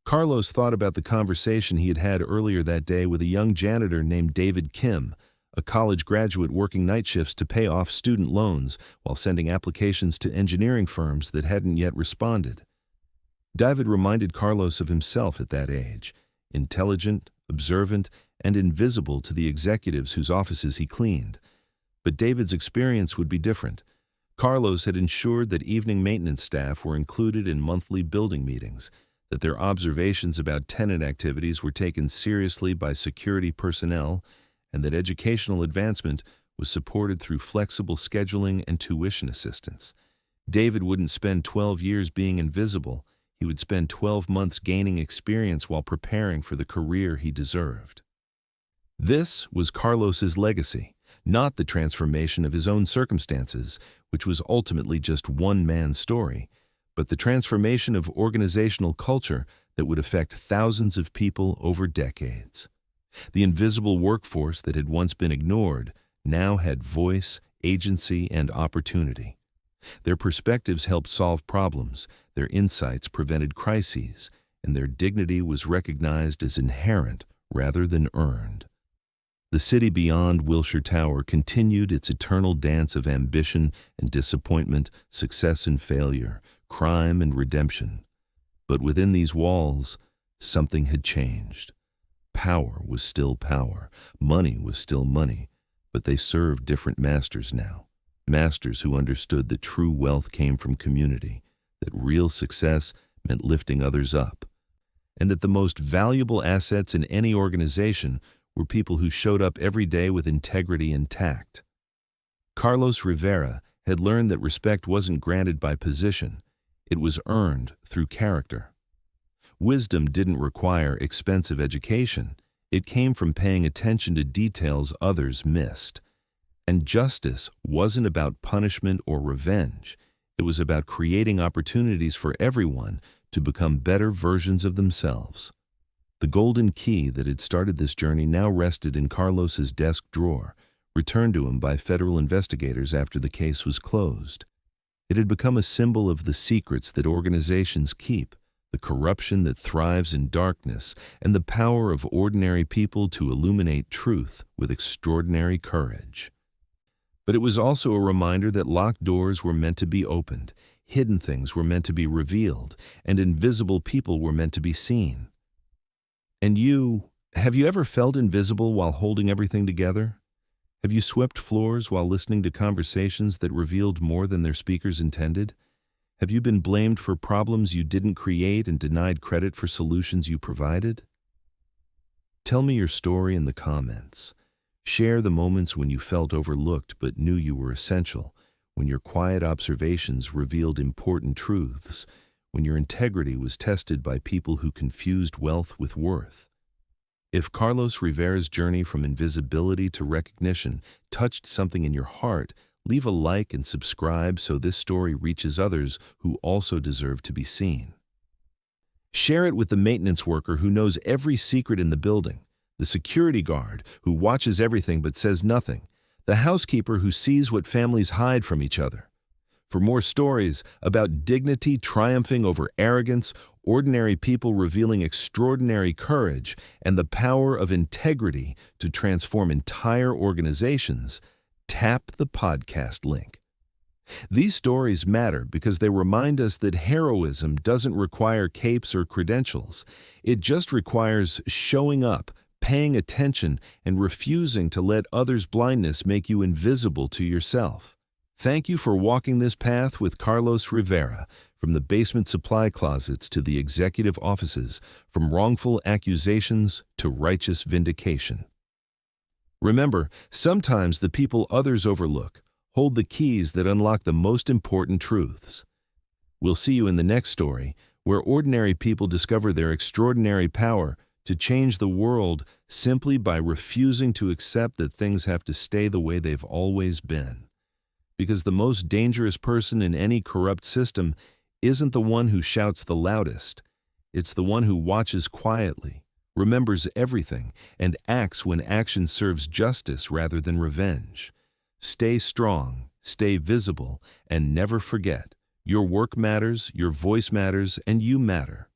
Carlos thought about the conversation he had had earlier that day with a young janitor named David Kim, a college graduate working night shifts to pay off student loans while sending applications to engineering firms that hadn't yet responded. David reminded Carlos of himself at that age, intelligent, observant, and invisible to the executives whose offices he cleaned. But David's experience would be different. Carlos had ensured that evening maintenance staff were included in monthly building meetings, that their observations about tenant activities were taken seriously by security personnel, and that educational advancement was supported through flexible scheduling and tuition assistance. David wouldn't spend 12 years being invisible. He would spend 12 months gaining experience while preparing for the career he deserved. This was Carlos's legacy, not the transformation of his own circumstances, which was ultimately just one man's story, but the transformation of organizational culture that would affect thousands of people over decades. The invisible workforce that had once been ignored now had voice, agency, and opportunity. Their perspectives helped solve problems, their insights prevented crises, and their dignity was recognized as inherent rather than earned. The city beyond Wilshire Tower continued its eternal dance of ambition and disappointment, success and failure, crime and redemption. But within these walls, something had changed. Power was still power, money was still money, but they served different masters now. Masters who understood that true wealth came from community, that real success meant lifting others up, and that the most valuable assets in any organization were people who showed up every day with integrity and tact. Carlos Rivera had learned that respect wasn't granted by position, it was earned through character. Wisdom didn't require expensive education, it came from paying attention to details others missed. And justice wasn't about punishment or revenge, it was about creating opportunities for everyone to become better versions of themselves. The golden key that had started this journey now rested in Carlos's desk drawer, returned to him by federal investigators after the case was closed. It had become a symbol of the secrets that organizations keep, the corruption that thrives in darkness, and the power of ordinary people to illuminate truth with extraordinary courage. But it was also a reminder that locked doors were meant to be opened, hidden things were meant to be revealed, and invisible people were meant to be seen. And have you ever felt invisible while holding everything together? Have you swept floors while listening to conversations that revealed more than their speakers intended? Have you been blamed for problems you didn't create and denied credit for solutions you provided? Tell me your story in the comments. Share the moments when you felt overlooked but knew you were essential, when your quiet observations revealed important truths, when your integrity was tested by people who confused wealth with worth. If Carlos Rivera's journey from invisibility to recognition touched something in your heart, leave a like and subscribe so this story reaches others who also deserve to be seen. Share it with the maintenance worker who knows every secret in the building, the security guard who watches everything but says nothing, the housekeeper who sees what families hide from each other. For more stories about dignity triumphing over arrogance, ordinary people revealing extraordinary courage, and the power of integrity to transform entire organizations, tap the podcast link. These stories matter because they remind us that heroism doesn't require capes or credentials. It just requires showing up, paying attention, and refusing to let others' blindness make you invisible to yourself. Thank you for walking this path with Carlos Rivera, from the basement supply closets to the executive offices, from wrongful accusations to righteous vindication. Remember, sometimes the people others overlook hold the keys that unlock the most important truths. We'll see you in the next story, where ordinary people discover their extraordinary power to change the world simply by refusing to accept that things have to stay the way they've always been. Because the most dangerous person in any corrupt system isn't the one who shouts the loudest. It's the one who watches quietly, remembers everything, and acts when action serves justice rather than revenge. Stay strong, stay visible, and never forget, Your work matters, your voice matters, and you matter.